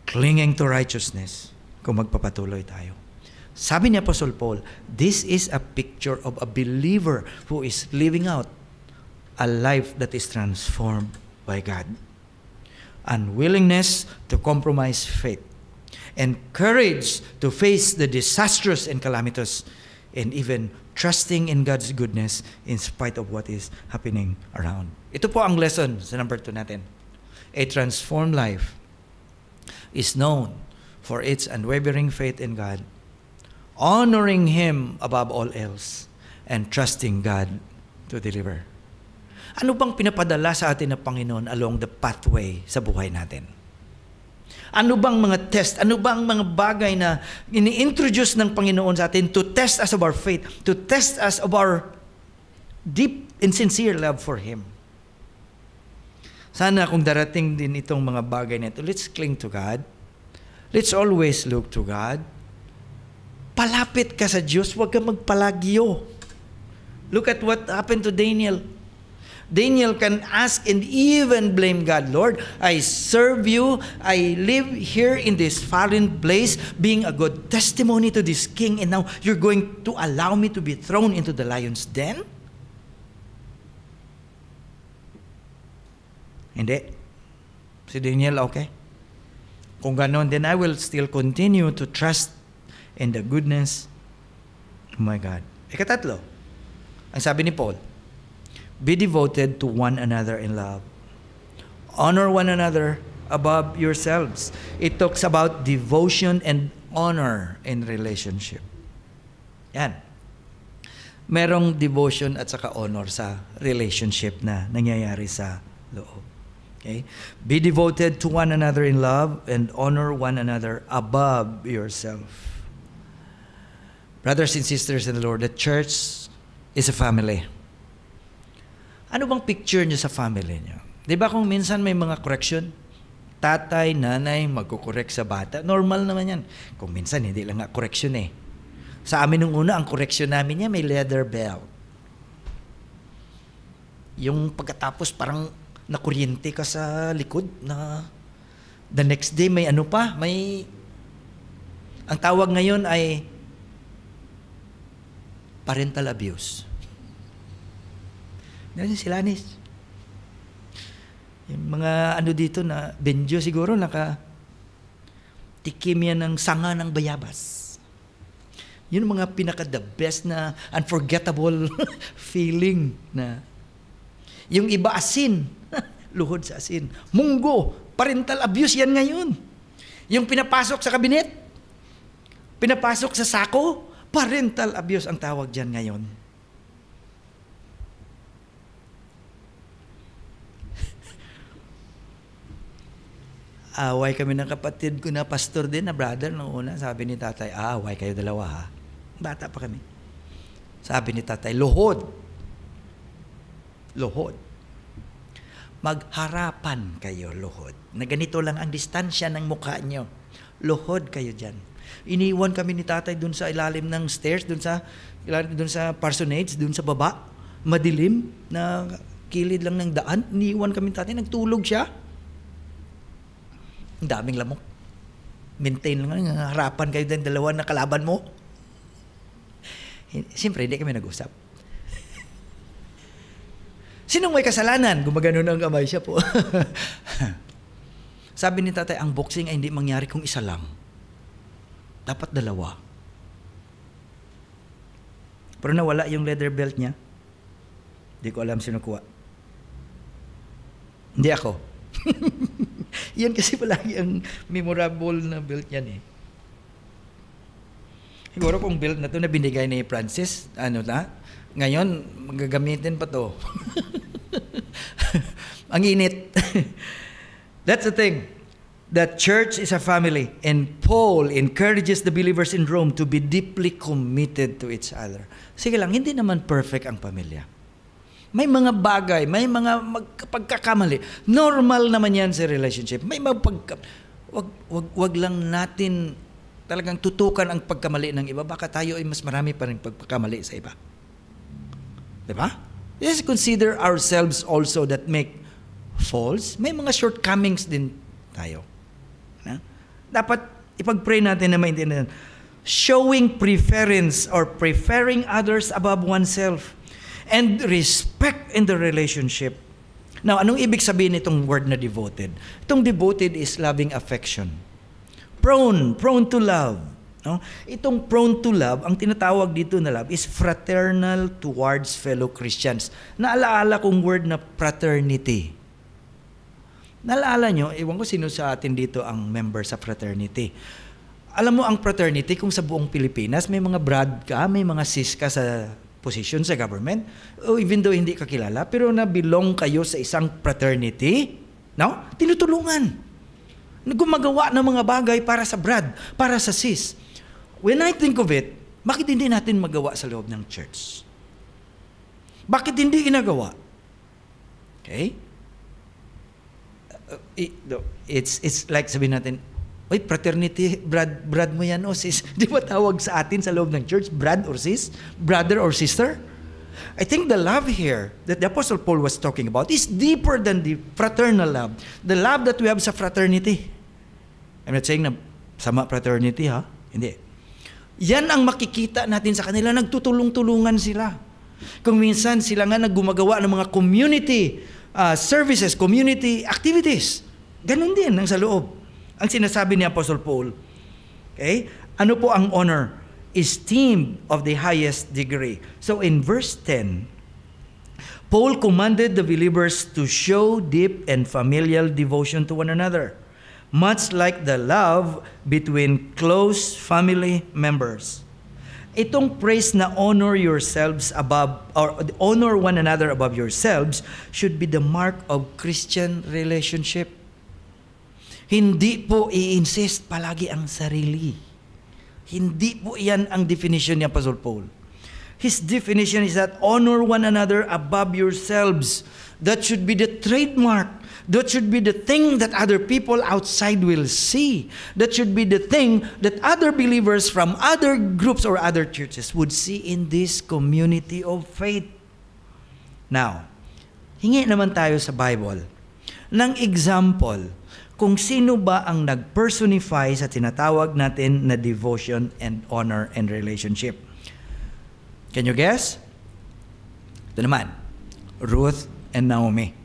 Clinging to righteousness kung magpapatuloy tayo. Sabi ni Apostle Paul, this is a picture of a believer who is living out a life that is transformed by God. Unwillingness to compromise faith. And courage to face the disastrous and calamitous. And even trusting in God's goodness in spite of what is happening around. Ito po ang lesson sa number 2 natin. A transformed life is known for its unwavering faith in God, honoring Him above all else, and trusting God to deliver. Ano bang pinapadala sa atin ng Panginoon along the pathway sa buhay natin? Ano bang mga test? Ano bang mga bagay na ini-introduce ng Panginoon sa atin to test us of our faith, to test us of our deep and sincere love for Him? Sana kung darating din itong mga bagay na ito, let's cling to God. Let's always look to God. Palapit ka sa Diyos, huwag ka magpalagyo. Look at what happened to Daniel. Daniel can ask and even blame God. Lord, I serve you. I live here in this foreign place, being a good testimony to this king, and now you're going to allow me to be thrown into the lion's den? Hindi. Si Daniel, okay. Kung ganon, then I will still continue to trust in the goodness of my God. Ikatatlo, ang sabi ni Paul, be devoted to one another in love. Honor one another above yourselves. It talks about devotion and honor in relationship. Yan. Merong devotion at saka honor sa relationship na nangyayari sa loob. Okay? Be devoted to one another in love and honor one another above yourself. Brothers and sisters in the Lord, the church is a family. Ano bang picture niyo sa family niyo? Di ba kung minsan may mga correction? Tatay, nanay, magkukorek sa bata. Normal naman yan. Kung minsan, hindi lang nga correction eh. Sa amin nung una, ang correction namin niya may leather belt. Yung pagkatapos parang nakuryente ka sa likod na the next day may ano pa, may ang tawag ngayon ay parental abuse. Yan si Lanis. Yung mga ano dito na Benjo siguro tikim yan ng sanga ng bayabas. Yun ang mga pinaka-the best na unforgettable feeling na yung iba asin, luhod sa asin. Munggo, parental abuse yan ngayon. Yung pinapasok sa kabinet, pinapasok sa sako, parental abuse ang tawag dyan ngayon. away kami ng kapatid ko na pastor din, na brother, nung una. Sabi ni tatay, away kayo dalawa ha. Bata pa kami. Sabi ni tatay, luhod. Luhod. Magharapan kayo, luhod. Na ganito lang ang distansya ng mukha nyo. Luhod kayo dyan. Iniwan kami ni tatay dun sa ilalim ng stairs, dun sa parsonage, dun sa baba. Madilim na kilid lang ng daan. Iniwan kami ni tatay, nagtulog siya. Ang daming lamok. Maintain lang, harapan kayo din, dalawa na kalaban mo. Siyempre, hindi kami nag-usap. Sinong may kasalanan? Gumagano ng kamay siya po. Sabi ni tatay, ang boxing ay hindi mangyari kung isa lang. Dapat dalawa. Pero nawala yung leather belt niya. Hindi ko alam sino kuha. Hindi ako. Yan kasi palagi ang memorable na belt yan eh. Siguro kung belt na to na binigay ni Francis, ngayon, magagamitin pa to. Ang init. That's the thing. The church is a family, and Paul encourages the believers in Rome to be deeply committed to each other. Sige lang, hindi naman perfect ang pamilya. May mga bagay, may mga pagkakamali. Normal naman yan sa relationship. May mga wag lang natin talagang tutukan ang pagkamali ng iba. Baka tayo ay mas marami pa rin pagkakamali sa iba. Diba? Let's consider ourselves also that make faults. May mga shortcomings din tayo. Dapat ipag-pray natin na maintindihan. Showing preference or preferring others above oneself and respect in the relationship. Now, anong ibig sabihin itong word na devoted? Itong devoted is loving affection. Prone to love. No? Itong prone to love, ang tinatawag dito na love is fraternal towards fellow Christians. Naalaala kong word na fraternity. Naalaala nyo, ewan ko sino sa atin dito ang member sa fraternity. Alam mo ang fraternity, kung sa buong Pilipinas, may mga brad ka, may mga sis ka sa position sa government, even though hindi ka kilala, pero na-belong kayo sa isang fraternity, no? Tinutulungan. Gumagawa ng mga bagay para sa brad, para sa sis. When I think of it, bakit hindi natin magawa sa loob ng church? Bakit hindi ginagawa? Okay? It's like sabihin natin, oy, fraternity, brad mo yan o sis. Di ba tawag sa atin sa loob ng church, brad or sis? Brother or sister? I think the love here that the Apostle Paul was talking about is deeper than the fraternal love. The love that we have sa fraternity. I'm not saying na sama fraternity ha. Hindi. Yan ang makikita natin sa kanila. Nagtutulong-tulungan sila. Kung minsan sila nga naggumagawa ng mga community services, community activities. Ganun din ang sa loob. Ang sinasabi ni Apostle Paul. Okay? Ano po ang honor? Esteem of the highest degree. So in verse 10, Paul commanded the believers to show deep and familial devotion to one another, much like the love between close family members. Itong praise na honor yourselves above, or honor one another above yourselves, should be the mark of Christian relationship. Hindi po i-insist palagi ang sarili. Hindi po yan ang definition ni Apostle Paul. His definition is that honor one another above yourselves. That should be the trademark. That should be the thing that other people outside will see. That should be the thing that other believers from other groups or other churches would see in this community of faith. Now, hingi naman tayo sa Bible ng example kung sino ba ang nag-personify sa tinatawag natin na devotion and honor and relationship. Can you guess? Ito naman, Ruth and Naomi.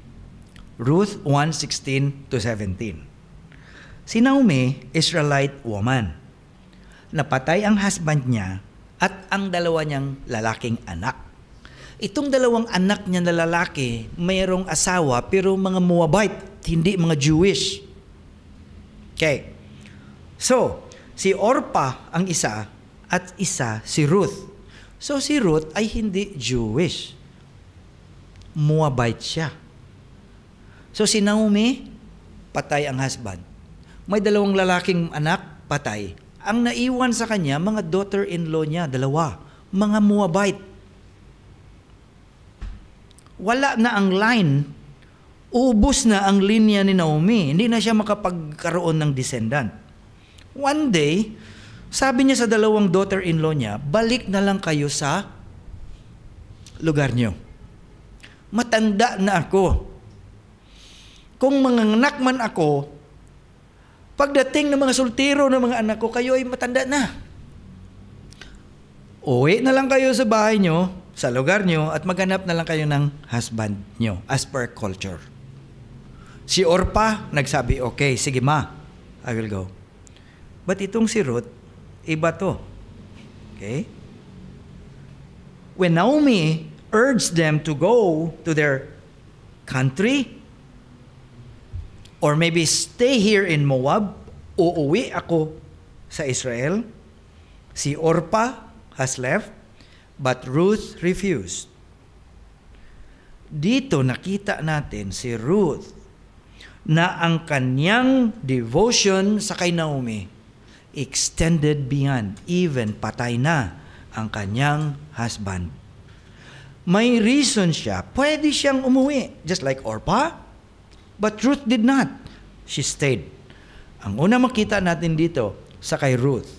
Ruth 1:16 to 17. Si Naomi, Israelite woman. Napatay ang husband niya at ang dalawa niyang lalaking anak. Itong dalawang anak niya na lalaki, mayroong asawa pero mga Moabite, hindi mga Jewish. Okay. So, si Orpah ang isa at isa si Ruth. So, si Ruth ay hindi Jewish. Moabite siya. So, si Naomi, patay ang husband. May 2 lalaking anak, patay. Ang naiwan sa kanya, mga daughter-in-law niya, 2, mga Moabite. Wala na ang line, ubos na ang linya ni Naomi. Hindi na siya makapagkaroon ng descendant. One day, sabi niya sa 2 daughter-in-law niya, balik na lang kayo sa lugar niyo. Matanda na ako. Kung manganak man ako, pagdating ng mga sultiro ng mga anak ko, kayo ay matanda na. Uwi na lang kayo sa bahay nyo, sa lugar nyo, at maghanap na lang kayo ng husband nyo, as per culture. Si Orpa, nagsabi, okay, sige ma, I will go. But itong si Ruth, iba to. Okay? When Naomi urged them to go to their country, or maybe stay here in Moab, uuwi ako sa Israel. Si Orpa has left, but Ruth refused. Dito nakita natin si Ruth na ang kanyang devotion sa kay Naomi extended beyond, even patay na ang kanyang husband. May reason siya, pwede siyang umuwi, just like Orpa. But Ruth did not. She stayed. Ang una makita natin dito sa kay Ruth,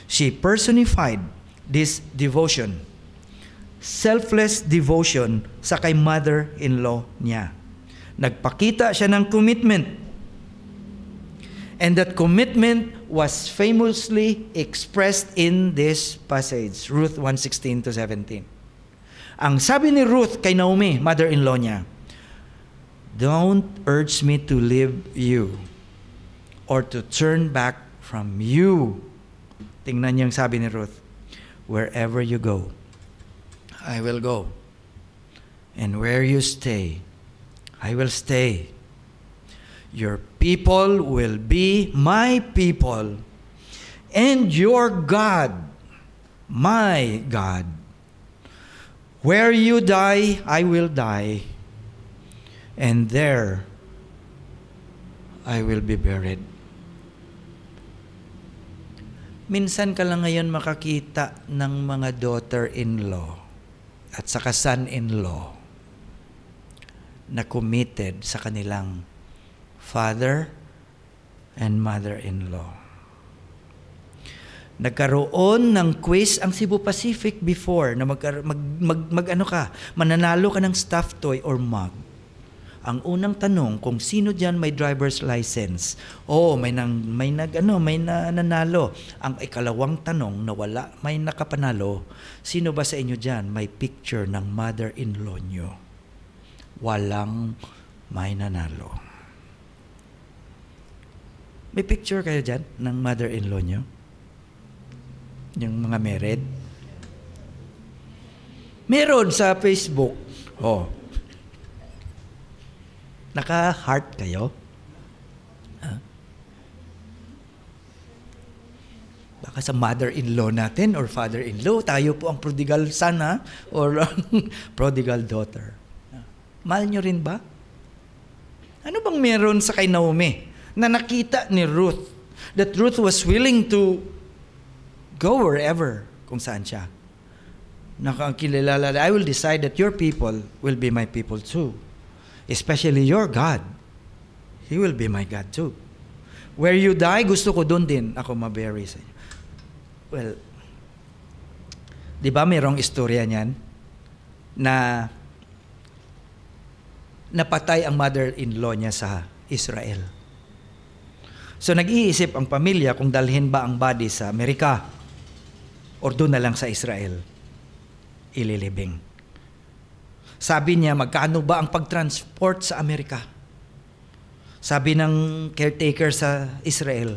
she personified this devotion. Selfless devotion sa kay mother-in-law niya. Nagpakita siya ng commitment. And that commitment was famously expressed in this passage, Ruth 1:16-17. Ang sabi ni Ruth kay Naomi, mother-in-law niya, don't urge me to leave you or to turn back from you. Tingnan niyo ang sabi ni Ruth. Wherever you go, I will go. And where you stay, I will stay. Your people will be my people. And your God, my God. Where you die, I will die. And there, I will be buried. Minsan ka lang ngayon makakita ng mga daughter-in-law at saka son-in-law na committed sa kanilang father and mother-in-law. Nagkaroon ng quiz ang Cebu Pacific before na mananalo ka ng stuffed toy or mug. Ang unang tanong kung sino diyan may driver's license. May nanalo. Ang ikalawang tanong na wala may nakapanalo, sino ba sa inyo diyan may picture ng mother-in-law nyo? Walang may nanalo. May picture kayo diyan ng mother-in-law nyo? Yung mga married? Meron sa Facebook. Naka-heart kayo? Baka sa mother-in-law natin or father-in-law, tayo po ang prodigal son or prodigal daughter. Mahal nyo rin ba? Ano bang meron sa kay Naomi na nakita ni Ruth? That Ruth was willing to go wherever, kung saan siya. Nakakilala, I will decide that your people will be my people too. Especially your God. He will be my God too. Where you die, gusto ko doon din ako mabury sa inyo. Well, di ba mayroong istorya niyan na napatay ang mother-in-law niya sa Israel. So nag-iisip ang pamilya kung dalhin ba ang body sa Amerika or doon na lang sa Israel ililibing. Sabi niya, magkano ba ang pag-transport sa Amerika? Sabi ng caretaker sa Israel,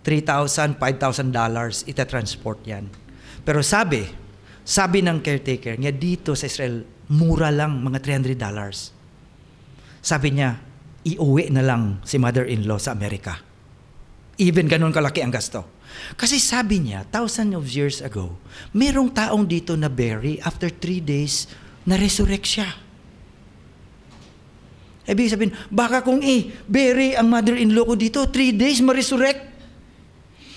$3,000, $5,000 ita-transport yan. Pero sabi ng caretaker niya, dito sa Israel, mura lang, mga $300. Sabi niya, iuwi na lang si mother-in-law sa Amerika. Even ganun kalaki ang gasto. Kasi sabi niya, thousands of years ago, merong taong dito na bury after 3 days, na-resurrect siya. Ibig sabihin, baka kung bury ang mother-in-law ko dito, 3 days ma-resurrect.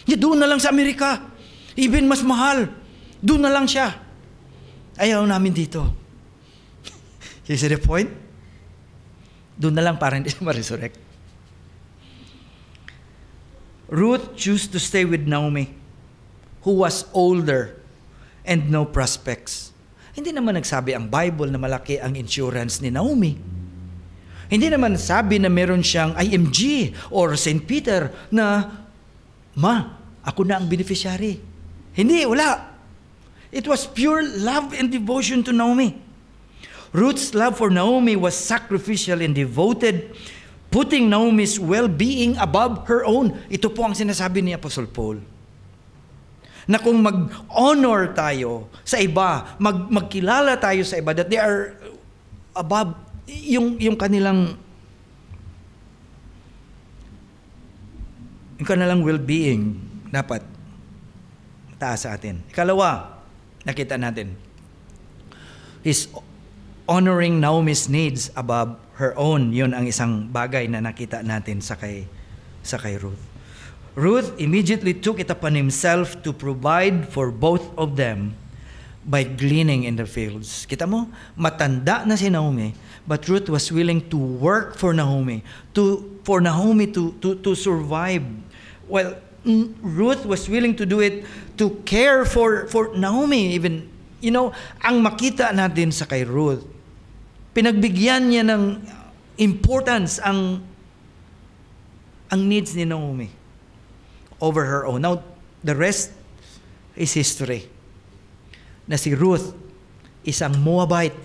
Doon na lang sa Amerika. Even mas mahal. Doon na lang siya. Ayaw namin dito. You see the point? Doon na lang para hindi siya ma-resurrect. Ruth chose to stay with Naomi, who was older and no prospects. Hindi naman nagsabi ang Bible na malaki ang insurance ni Naomi. Hindi naman sabi na meron siyang IMG or St. Peter na, Ma, ako na ang beneficiary. Hindi, wala. It was pure love and devotion to Naomi. Ruth's love for Naomi was sacrificial and devoted, putting Naomi's well-being above her own. Ito po ang sinasabi ni Apostle Paul. Na kung mag-honor tayo sa iba, magkilala tayo sa iba, that they are above yung kanilang well-being, dapat taas sa atin. Ikalawa, nakita natin, He's honoring Naomi's needs above her own. Yun ang isang bagay na nakita natin sa kay Ruth. Ruth immediately took it upon himself to provide for both of them by gleaning in the fields. Kita mo, matanda na si Naomi, but Ruth was willing to work for Naomi, to survive. Well, Ruth was willing to do it to care for Naomi even. You know, ang makita natin sa kay Ruth, pinagbigyan niya ng importance ang needs ni Naomi over her own. Now, the rest is history. Na si Ruth, isang Moabite,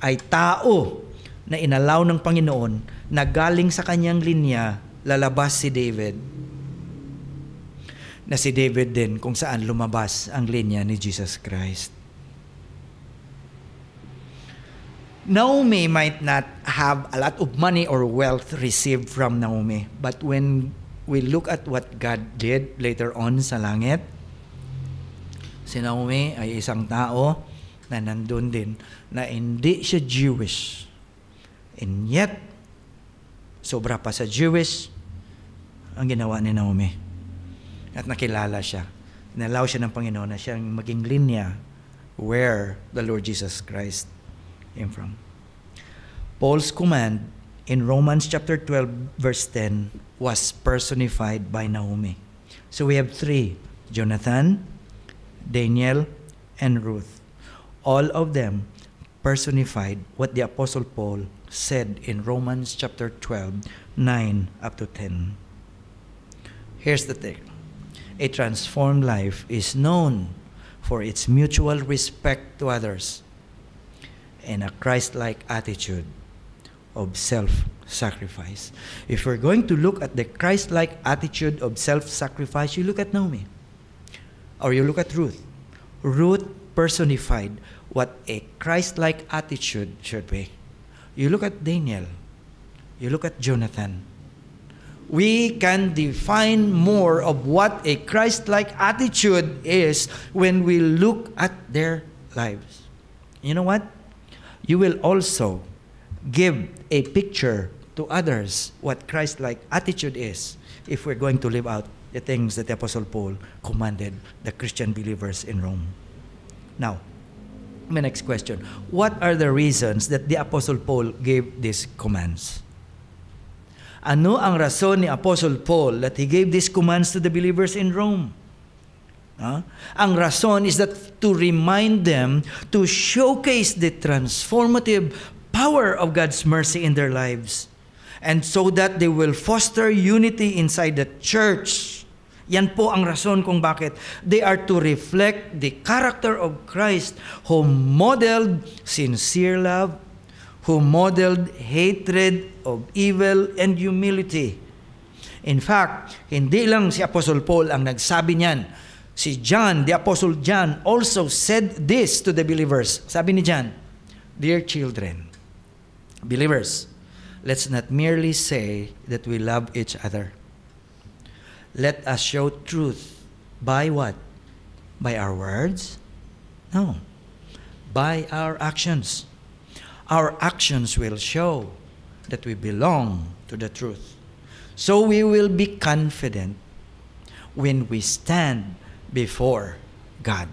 ay tao na inalaw ng Panginoon na galing sa kanyang linya lalabas si David. Na si David din kung saan lumabas ang linya ni Jesus Christ. Naomi might not have a lot of money or wealth received from Naomi, but when we look at what God did later on sa langit, si Naomi ay isang tao na nandun din, na hindi siya Jewish. And yet, sobra pa sa Jewish ang ginawa ni Naomi. At nakilala siya. Inalaw siya ng Panginoon na siyang maging linya where the Lord Jesus Christ came from. Paul's command in Romans chapter 12 verse 10 was personified by Naomi. So we have 3, Jonathan, Daniel, and Ruth. All of them personified what the Apostle Paul said in Romans chapter 12, 9 up to 10. Here's the thing. A transformed life is known for its mutual respect to others and a Christ-like attitude of self-sacrifice. If we're going to look at the Christ-like attitude of self-sacrifice, you look at Naomi. Or you look at Ruth. Ruth personified what a Christ-like attitude should be. You look at Daniel. You look at Jonathan. We can define more of what a Christ-like attitude is when we look at their lives. You know what? You will also give a picture to others what Christ-like attitude is if we're going to live out the things that the Apostle Paul commanded the Christian believers in Rome. Now, my next question. What are the reasons that the Apostle Paul gave these commands? Ano ang rason ni Apostle Paul that he gave these commands to the believers in Rome? Ang rason is that to remind them to showcase the transformative power of God's mercy in their lives, and so that they will foster unity inside the church. Yan po ang rason kung bakit they are to reflect the character of Christ, who modeled sincere love, who modeled hatred of evil and humility. In fact, hindi lang si Apostle Paul ang nagsabi niyan. Si John, the Apostle John, also said this to the believers. Sabi ni John, "Dear children, believers, let's not merely say that we love each other. Let us show truth by what? By our words? No. By our actions. our actions will show that we belong to the truth. So we will be confident when we stand before God.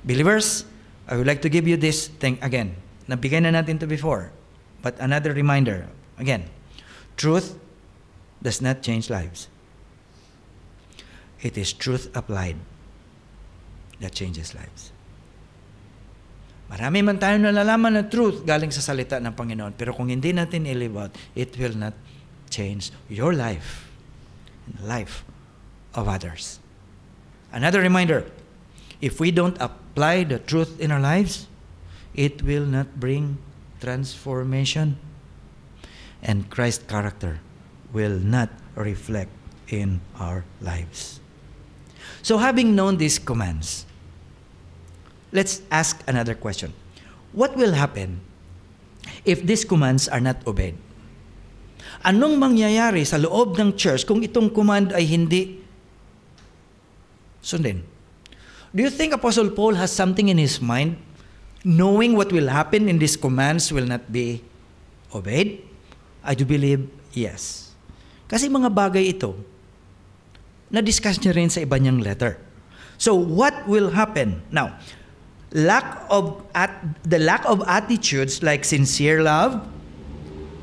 Believers, I would like to give you this thing again. Nabigay na natin to before. But another reminder, again, truth does not change lives. It is truth applied that changes lives. Marami man tayo nalalaman na truth galing sa salita ng Panginoon. Pero kung hindi natin i-live out, it will not change your life and the life of others. Another reminder, if we don't apply the truth in our lives, it will not bring transformation. And Christ's character will not reflect in our lives. So having known these commands, let's ask another question. What will happen if these commands are not obeyed? Anong mangyayari sa loob ng church kung itong command ay hindi sundin? Do you think Apostle Paul has something in his mind, knowing what will happen in these commands will not be obeyed? I do believe yes. Kasi mga bagay ito, na-discuss niya rin sa iba niyang letter. So what will happen? Now, the lack of attitudes like sincere love,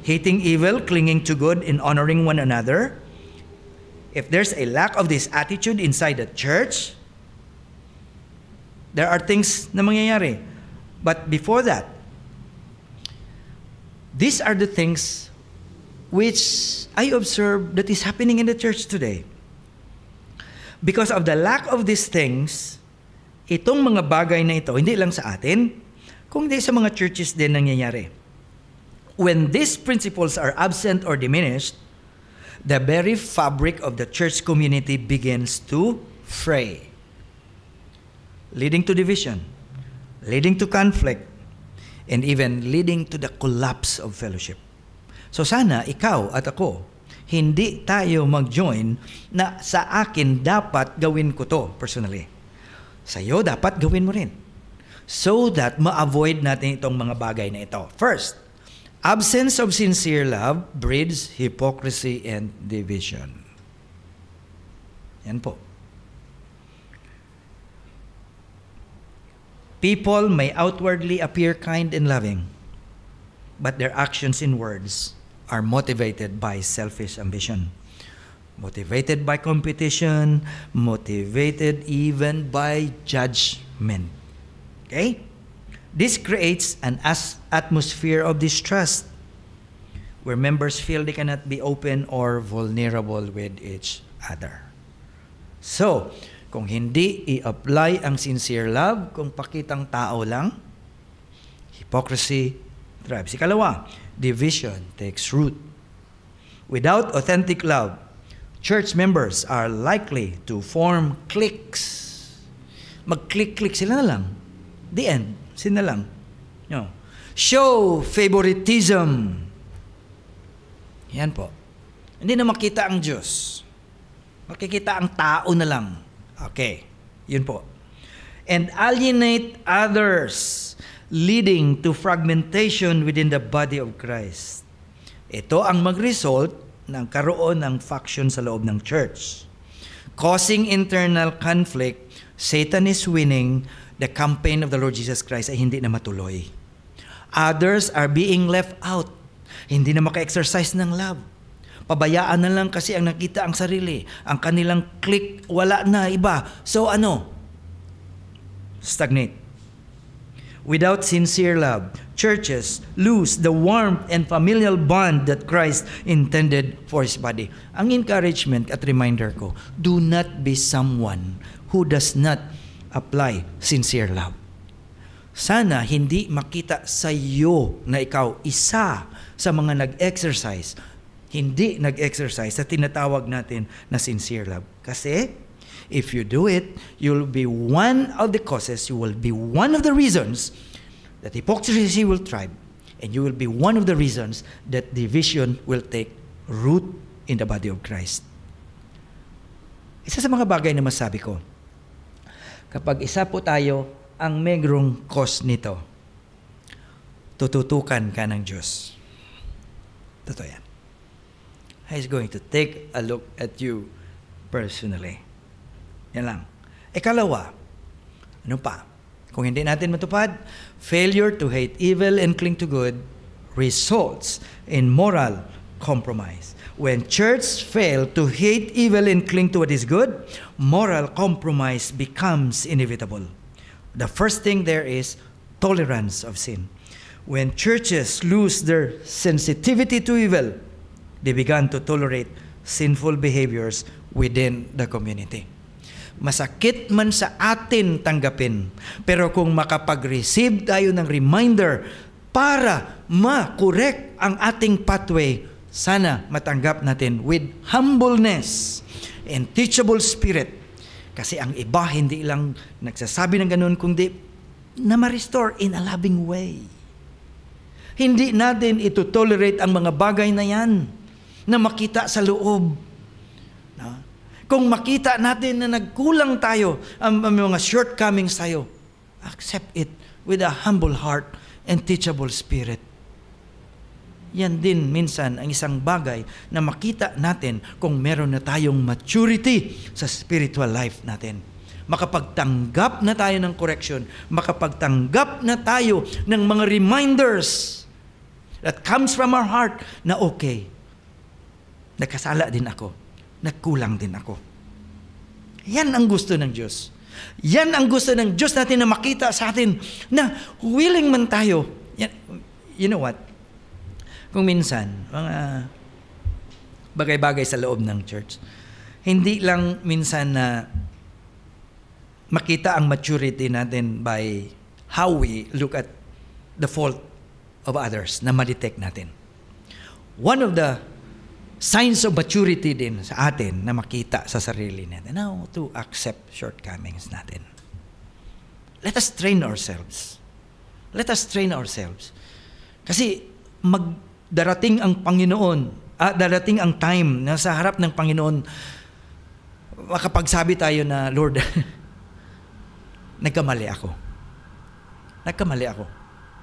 hating evil, clinging to good, and honoring one another. If there's a lack of this attitude inside the church, there are things na mangyayari. But before that, these are the things which I observe that is happening in the church today. Because of the lack of these things, itong mga bagay na ito, hindi lang sa atin, kundi sa mga churches din nangyayari. When these principles are absent or diminished, the very fabric of the church community begins to fray, leading to division, leading to conflict, and even leading to the collapse of fellowship. So sana ikaw at ako, hindi tayo mag-join na sa akin dapat gawin ko to personally. Sa'yo dapat gawin mo rin. So that ma-avoid natin itong mga bagay na ito. First, absence of sincere love breeds hypocrisy and division. Yan po. People may outwardly appear kind and loving, but their actions and words are motivated by selfish ambition, motivated by competition, motivated even by judgment. Okay? This creates an atmosphere of distrust where members feel they cannot be open or vulnerable with each other. So, kung hindi i-apply ang sincere love, kung pakitang tao lang, hypocrisy thrives. Ikalawa, division takes root. Without authentic love, church members are likely to form cliques. Mag-click-click sila na lang. The end. Sila lang. No. Show favoritism. Yan po. Hindi na makita ang Diyos. Makikita ang tao na lang. Okay. Yun po. And alienate others, leading to fragmentation within the body of Christ. Ito ang mag-result ng karoon ng faction sa loob ng church. Causing internal conflict, Satan is winning, the campaign of the Lord Jesus Christ ay hindi na matuloy. Others are being left out. Hindi na maka-exercise ng love. Pabayaan na lang kasi ang nakita ang sarili. Ang kanilang click, wala na iba. So stagnate. Without sincere love, churches lose the warmth and familial bond that Christ intended for His body. Ang encouragement at reminder ko, do not be someone who does not apply sincere love. Sana hindi makita sa iyo na ikaw isa sa mga nag-exercise, hindi nag-exercise sa tinatawag natin na sincere love. Kasi if you do it, you'll be one of the causes, you will be one of the reasons that hypocrisy will thrive, and you will be one of the reasons that division will take root in the body of Christ. Isa sa mga bagay na masabi ko, kapag isa po tayo ang mayroong cause nito, tututukan ka ng Diyos. Totoo yan. He's going to take a look at you personally. Yan lang. Ikalawa, ano pa? Kung hindi natin matupad, failure to hate evil and cling to good results in moral compromise. When church fail to hate evil and cling to what is good, moral compromise becomes inevitable. The first thing there is tolerance of sin. When churches lose their sensitivity to evil, they began to tolerate sinful behaviors within the community. Masakit man sa atin tanggapin, pero kung makapag-receive tayo ng reminder para ma-correct ang ating pathway, sana matanggap natin with humbleness and teachable spirit. Kasi ang iba hindi lang nagsasabi ng ganun, kundi na ma-restore in a loving way. Hindi natin ito tolerate ang mga bagay na yan na makita sa loob. No? Kung makita natin na nagkulang tayo, ang mga shortcomings tayo, accept it with a humble heart and teachable spirit. Yan din minsan ang isang bagay na makita natin kung meron na tayong maturity sa spiritual life natin. Makapagtanggap na tayo ng correction, makapagtanggap na tayo ng mga reminders that comes from our heart na okay, nagkasala din ako, nagkulang din ako. Yan ang gusto ng Diyos. Yan ang gusto ng Diyos natin na makita sa atin na willing man tayo. Yan, you know what? Kung minsan, mga bagay-bagay sa loob ng church, hindi lang minsan na makita ang maturity natin by how we look at the fault of others na ma-detect natin. One of the signs of maturity din sa atin na makita sa sarili natin, now to accept shortcomings natin. Let us train ourselves. Let us train ourselves. Kasi darating ang Panginoon, darating ang time na sa harap ng Panginoon, makapagsabi tayo na, Lord, nagkamali ako. Nagkamali ako.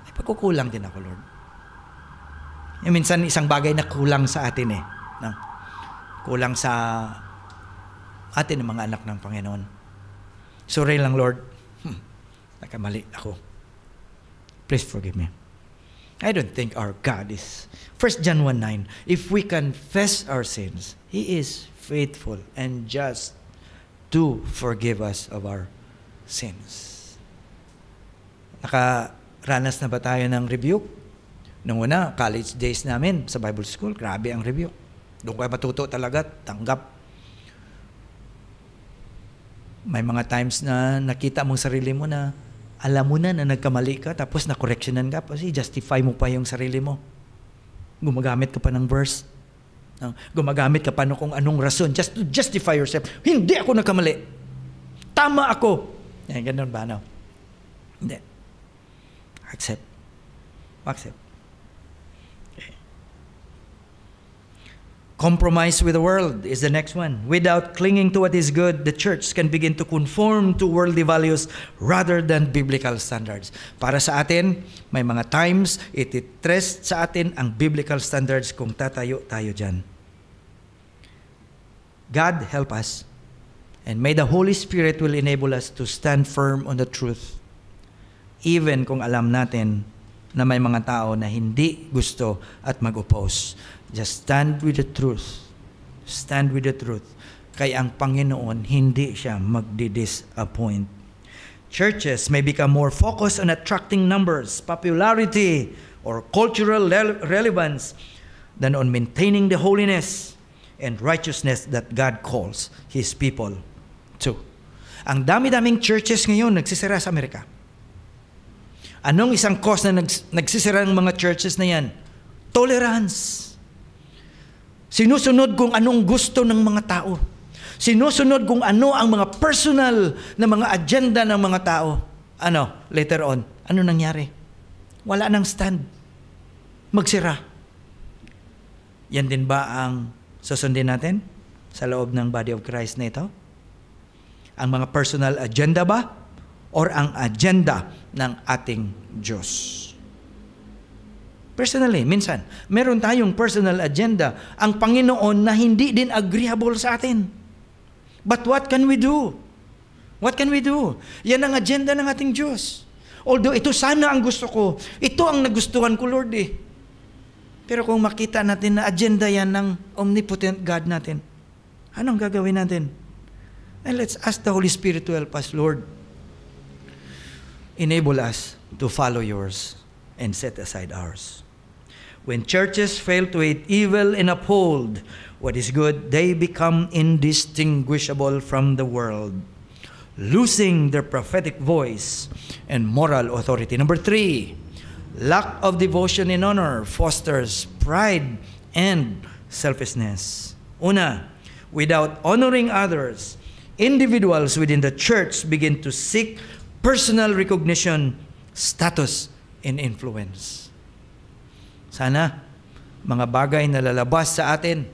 Ay, pagkukulang din ako, Lord. Yung minsan, isang bagay na kulang sa atin eh. No? Kulang sa atin ng mga anak ng Panginoon. Sorry lang, Lord. Nagkamali ako. Please forgive me. I don't think our God is. 1 John 1:9, if we confess our sins, He is faithful and just to forgive us of our sins. Nakaranas na ba tayo ng rebuke? Nung una, college days namin sa Bible school, grabe ang rebuke. Doon kayo matuto talaga, tanggap. May mga times na nakita mong sarili mo na alam mo na nagkamali ka, tapos na-correctionan ka, kasi justify mo pa yung sarili mo. Gumagamit ka pa ng verse. Gumagamit ka pa ng kung anong rason, just to justify yourself. Hindi ako nagkamali. Tama ako. Yan, ganun ba, no? Hindi. Accept. Accept. Okay. Compromise with the world is the next one. Without clinging to what is good, the church can begin to conform to worldly values rather than biblical standards. Para sa atin, may mga times, ititrest sa atin ang biblical standards kung tatayo tayo dyan. God help us, and may the Holy Spirit will enable us to stand firm on the truth, even kung alam natin na may mga tao na hindi gusto at mag-oppose. Just stand with the truth. Stand with the truth. Kaya ang Panginoon, hindi siya magdi-disappoint. Churches may become more focused on attracting numbers, popularity, or cultural relevance than on maintaining the holiness and righteousness that God calls His people to. Ang dami-daming churches ngayon nagsisira sa Amerika. Anong isang cause na nagsisira ng mga churches na yan? Tolerance. Sinusunod kung anong gusto ng mga tao. Sinusunod kung ano ang mga personal na mga agenda ng mga tao. Ano, later on, ano nangyari? Wala nang stand. Magsira. Yan din ba ang susundin natin sa loob ng body of Christ na ito? Ang mga personal agenda ba? Or ang agenda ng ating Diyos? Personally, minsan, meron tayong personal agenda ang Panginoon na hindi din agreeable sa atin. But what can we do? What can we do? Yan ang agenda ng ating Diyos. Although ito sana ang gusto ko, ito ang nagustuhan ko, Lord eh. Pero kung makita natin na agenda yan ng omnipotent God natin, anong gagawin natin? And let's ask the Holy Spirit to help us, Lord. Enable us to follow yours and set aside ours. When churches fail to hate evil and uphold what is good, they become indistinguishable from the world, losing their prophetic voice and moral authority. Number 3, lack of devotion and honor fosters pride and selfishness. Una, without honoring others, individuals within the church begin to seek personal recognition, status, and influence. Sana, mga bagay na lalabas sa atin,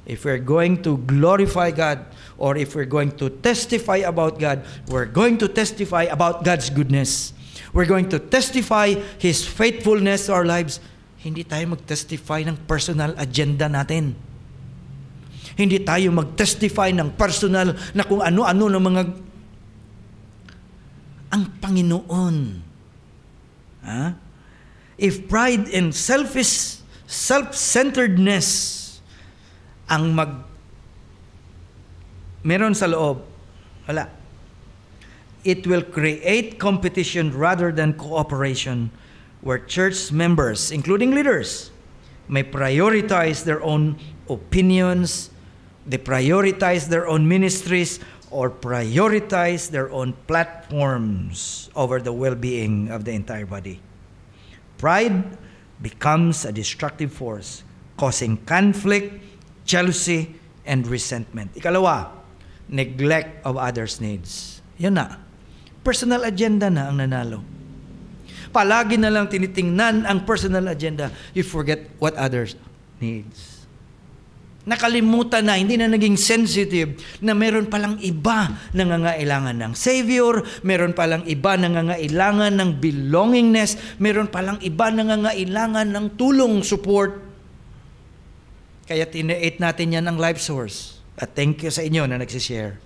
if we're going to glorify God, or if we're going to testify about God, we're going to testify about God's goodness. We're going to testify His faithfulness to our lives. Hindi tayo mag-testify ng personal agenda natin. Hindi tayo mag-testify ng personal na kung ano-ano ng mga... Ang Panginoon. If pride and self-centeredness ang meron sa loob, wala. It will create competition rather than cooperation, where church members, including leaders, may prioritize their own opinions, they prioritize their own ministries, or prioritize their own platforms over the well-being of the entire body. Pride becomes a destructive force, causing conflict, jealousy, and resentment. Ikalawa, neglect of others' needs. Yun na. Personal agenda na ang nanalo. Palagi na lang tinitingnan ang personal agenda, you forget what others needs. Nakalimutan na, hindi na naging sensitive na meron palang iba nangangailangan ng Savior, meron palang iba nangangailangan ng belongingness, meron palang iba nangangailangan ng tulong, support. Kaya tine-8 natin yan ang Life Source. At thank you sa inyo na nagsishare.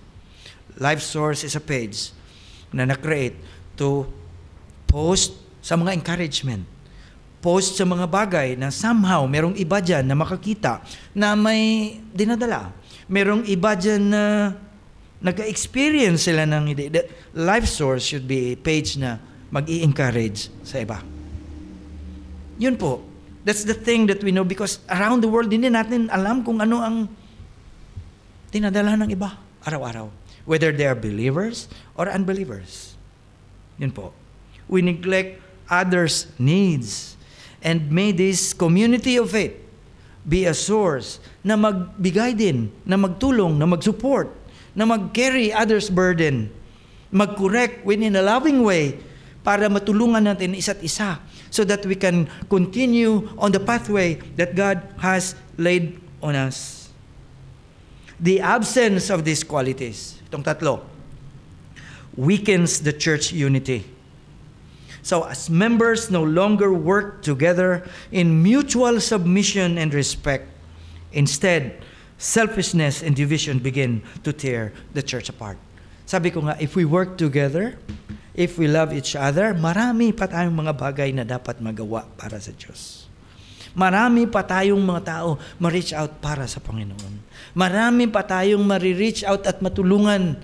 Life Source is a page na na-create to post sa mga encouragement. Post sa mga bagay na somehow merong iba dyan na makakita na may dinadala. Merong iba dyan na nag-experience sila ng hindi. That Life Source should be a page na mag-i-encourage sa iba. Yun po. That's the thing that we know because around the world, hindi natin alam kung ano ang dinadala ng iba araw-araw. Whether they are believers or unbelievers. Yun po. We neglect others' needs. And may this community of faith be a source na magbigay din, na magtulong, na mag-support, na mag-carry others' burden, mag-correct within a loving way para matulungan natin isa't isa so that we can continue on the pathway that God has laid on us. The absence of these qualities, itong tatlo, weakens the church unity. So as members no longer work together in mutual submission and respect, instead, selfishness and division begin to tear the church apart. Sabi ko nga, if we work together, if we love each other, marami pa tayong mga bagay na dapat magawa para sa Diyos. Marami pa tayong mga tao ma-reach out para sa Panginoon. Marami pa tayong ma-reach out at matulungan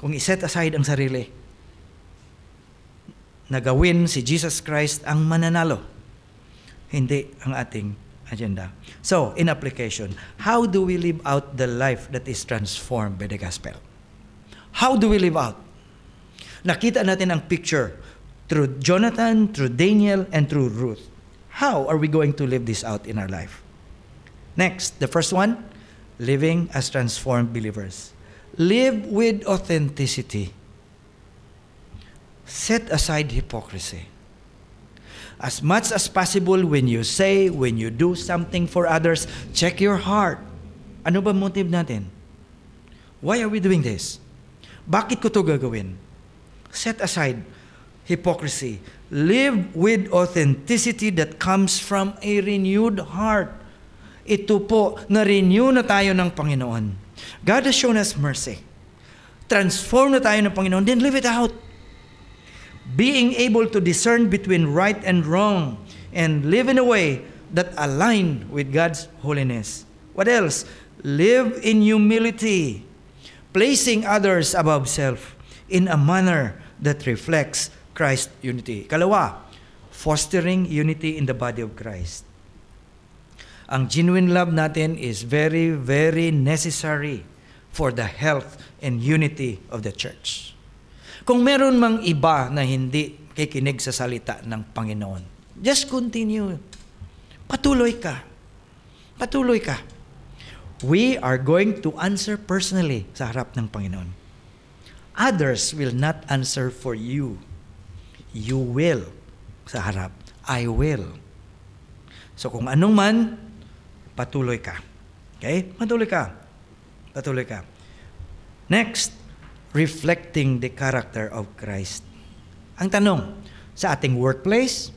kung iset aside ang sarili. Nagawin si Jesus Christ ang mananalo, hindi ang ating agenda. So, in application, how do we live out the life that is transformed by the gospel? How do we live out? Nakita natin ang picture through Jonathan, through Daniel, and through Ruth. How are we going to live this out in our life? Next, the first one, living as transformed believers. Live with authenticity. Set aside hypocrisy. As much as possible, when you say, when you do something for others, check your heart. Ano ba motive natin? Why are we doing this? Bakit ko to gagawin? Set aside hypocrisy. Live with authenticity that comes from a renewed heart. Ito po, na-renew na tayo ng Panginoon. God has shown us mercy. Transform na tayo ng Panginoon, then live it out. Being able to discern between right and wrong and live in a way that align with God's holiness. What else? Live in humility, placing others above self in a manner that reflects Christ's unity. Kalawa, fostering unity in the body of Christ. Ang genuine love natin is very, very necessary for the health and unity of the church. Kung meron mang iba na hindi kikinig sa salita ng Panginoon, just continue. Patuloy ka. Patuloy ka. We are going to answer personally sa harap ng Panginoon. Others will not answer for you. You will sa harap. I will. So kung anong man, patuloy ka. Okay? Patuloy ka. Patuloy ka. Next, reflecting the character of Christ. Ang tanong, sa ating workplace,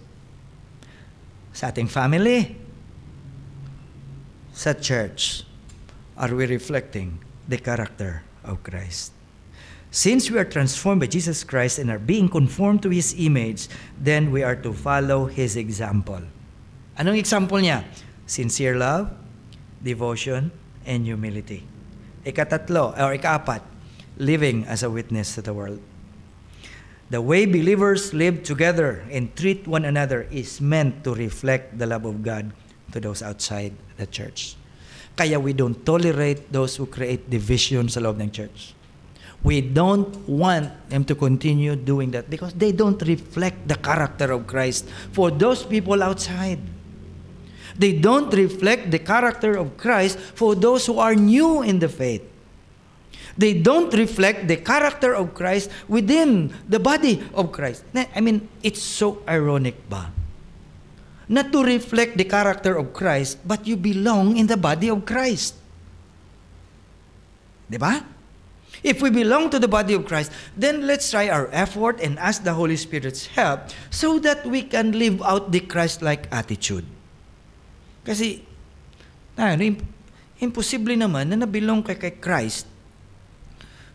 sa ating family, sa church, are we reflecting the character of Christ? Since we are transformed by Jesus Christ and are being conformed to His image, then we are to follow His example. Anong example niya? Sincere love, devotion, and humility. Ikaapat, living as a witness to the world. The way believers live together and treat one another is meant to reflect the love of God to those outside the church. Kaya we don't tolerate those who create division sa loob ng church. We don't want them to continue doing that because they don't reflect the character of Christ for those people outside. They don't reflect the character of Christ for those who are new in the faith. They don't reflect the character of Christ within the body of Christ. I mean, it's so ironic ba? Not to reflect the character of Christ, but you belong in the body of Christ. Diba? If we belong to the body of Christ, then let's try our effort and ask the Holy Spirit's help so that we can live out the Christ-like attitude. Kasi, imposible naman na nabilong kay Christ,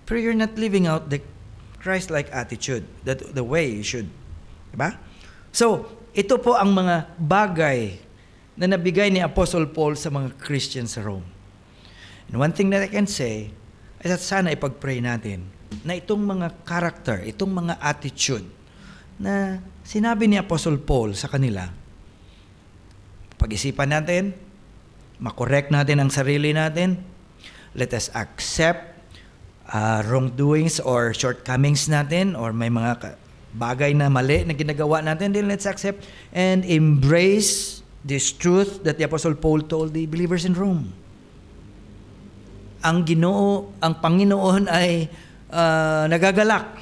pero you're not living out the Christ-like attitude, the way you should. Diba? So, ito po ang mga bagay na nabigay ni Apostle Paul sa mga Christians sa Rome. And one thing that I can say, ay that sana ipag-pray natin na itong mga character, itong mga attitude na sinabi ni Apostle Paul sa kanila, pag-isipan natin, makorek natin ang sarili natin, let us accept wrongdoings or shortcomings natin or may mga bagay na mali na ginagawa natin, then let's accept and embrace this truth that the Apostle Paul told the believers in Rome. Ang Panginoon ay nagagalak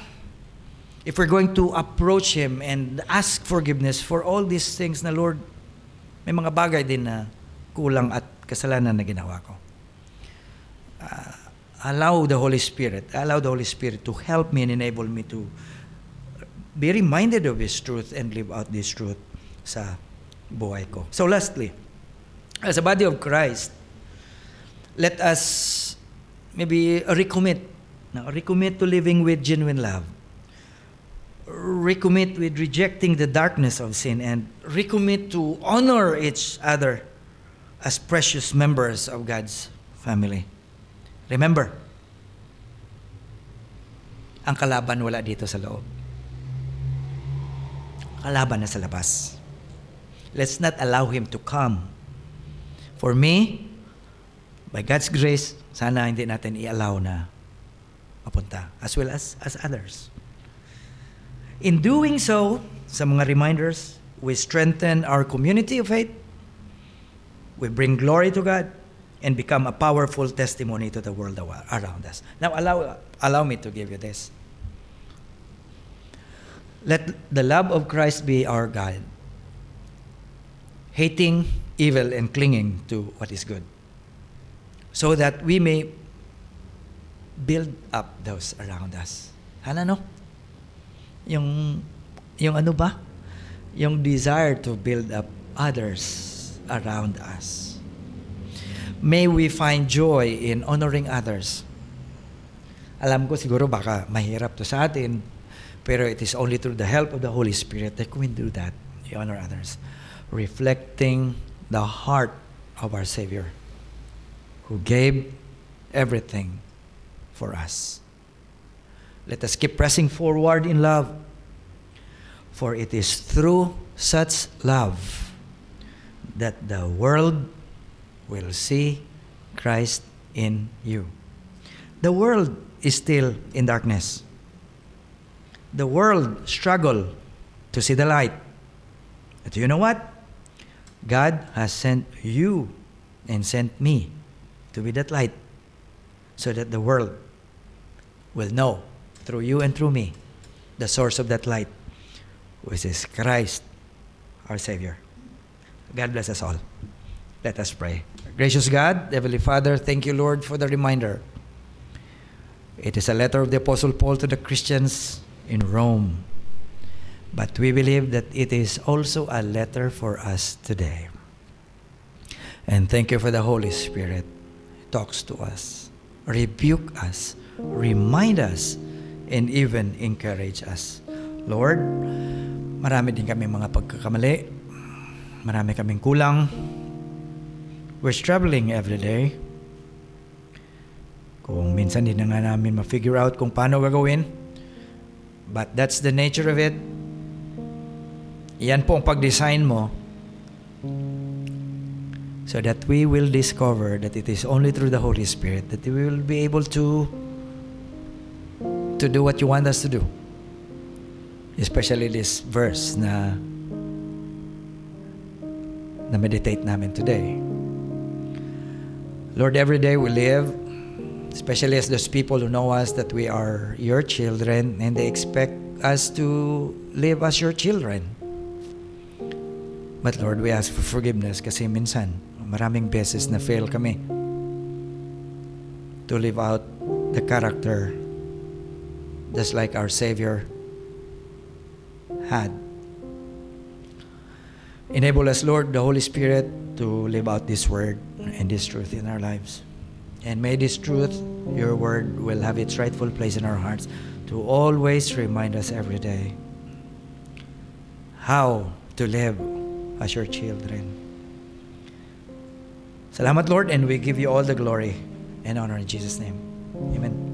if we're going to approach Him and ask forgiveness for all these things na, Lord, may mga bagay din na kulang at kasalanan na ginawa ko. Allow the Holy Spirit to help me and enable me to be reminded of His truth and live out this truth sa buhay ko. So lastly, as a body of Christ, let us maybe recommit to living with genuine love. Recommit with rejecting the darkness of sin and recommit to honor each other as precious members of God's family. Remember, ang kalaban wala dito sa loob. Kalaban na sa labas. Let's not allow him to come. For me, by God's grace, sana hindi natin i-allow na mapunta, as well as others. In doing so, sa mga reminders, we strengthen our community of faith, we bring glory to God, and become a powerful testimony to the world around us. Now, allow me to give you this. Let the love of Christ be our guide, hating evil and clinging to what is good, so that we may build up those around us. Hala, no? Yung Yung ano ba? Yung desire to build up others around us. May we find joy in honoring others. Alam ko siguro baka mahirap to sa atin, pero it is only through the help of the Holy Spirit that we do that. We honor others. Reflecting the heart of our Savior, who gave everything for us. Let us keep pressing forward in love, for it is through such love that the world will see Christ in you. The world is still in darkness. The world struggle to see the light. But you know what? God has sent you and sent me to be that light, so that the world will know through you and through me the source of that light, which is Christ, our Savior. God bless us all. Let us pray. Gracious God, Heavenly Father, thank you, Lord, for the reminder. It is a letter of the Apostle Paul to the Christians in Rome. But we believe that it is also a letter for us today. And thank you for the Holy Spirit. He talks to us, rebuke us, remind us, and even encourage us. Lord, marami din kami mga pagkakamali. Marami kaming kulang. We're struggling every day. Kung minsan din na nga namin ma-figure out kung paano gagawin. But that's the nature of it. Yan po ang pag-design mo, so that we will discover that it is only through the Holy Spirit that we will be able to do what you want us to do. Especially this verse na meditate namin today. Lord, every day we live, especially as those people who know us that we are your children and they expect us to live as your children. But Lord, we ask for forgiveness kasi minsan, maraming beses na fail kami to live out the character just like our Savior had. Enable us, Lord, the Holy Spirit, to live out this word and this truth in our lives. And may this truth, your word, will have its rightful place in our hearts to always remind us every day how to live as your children. Salamat, Lord, and we give you all the glory and honor in Jesus' name. Amen.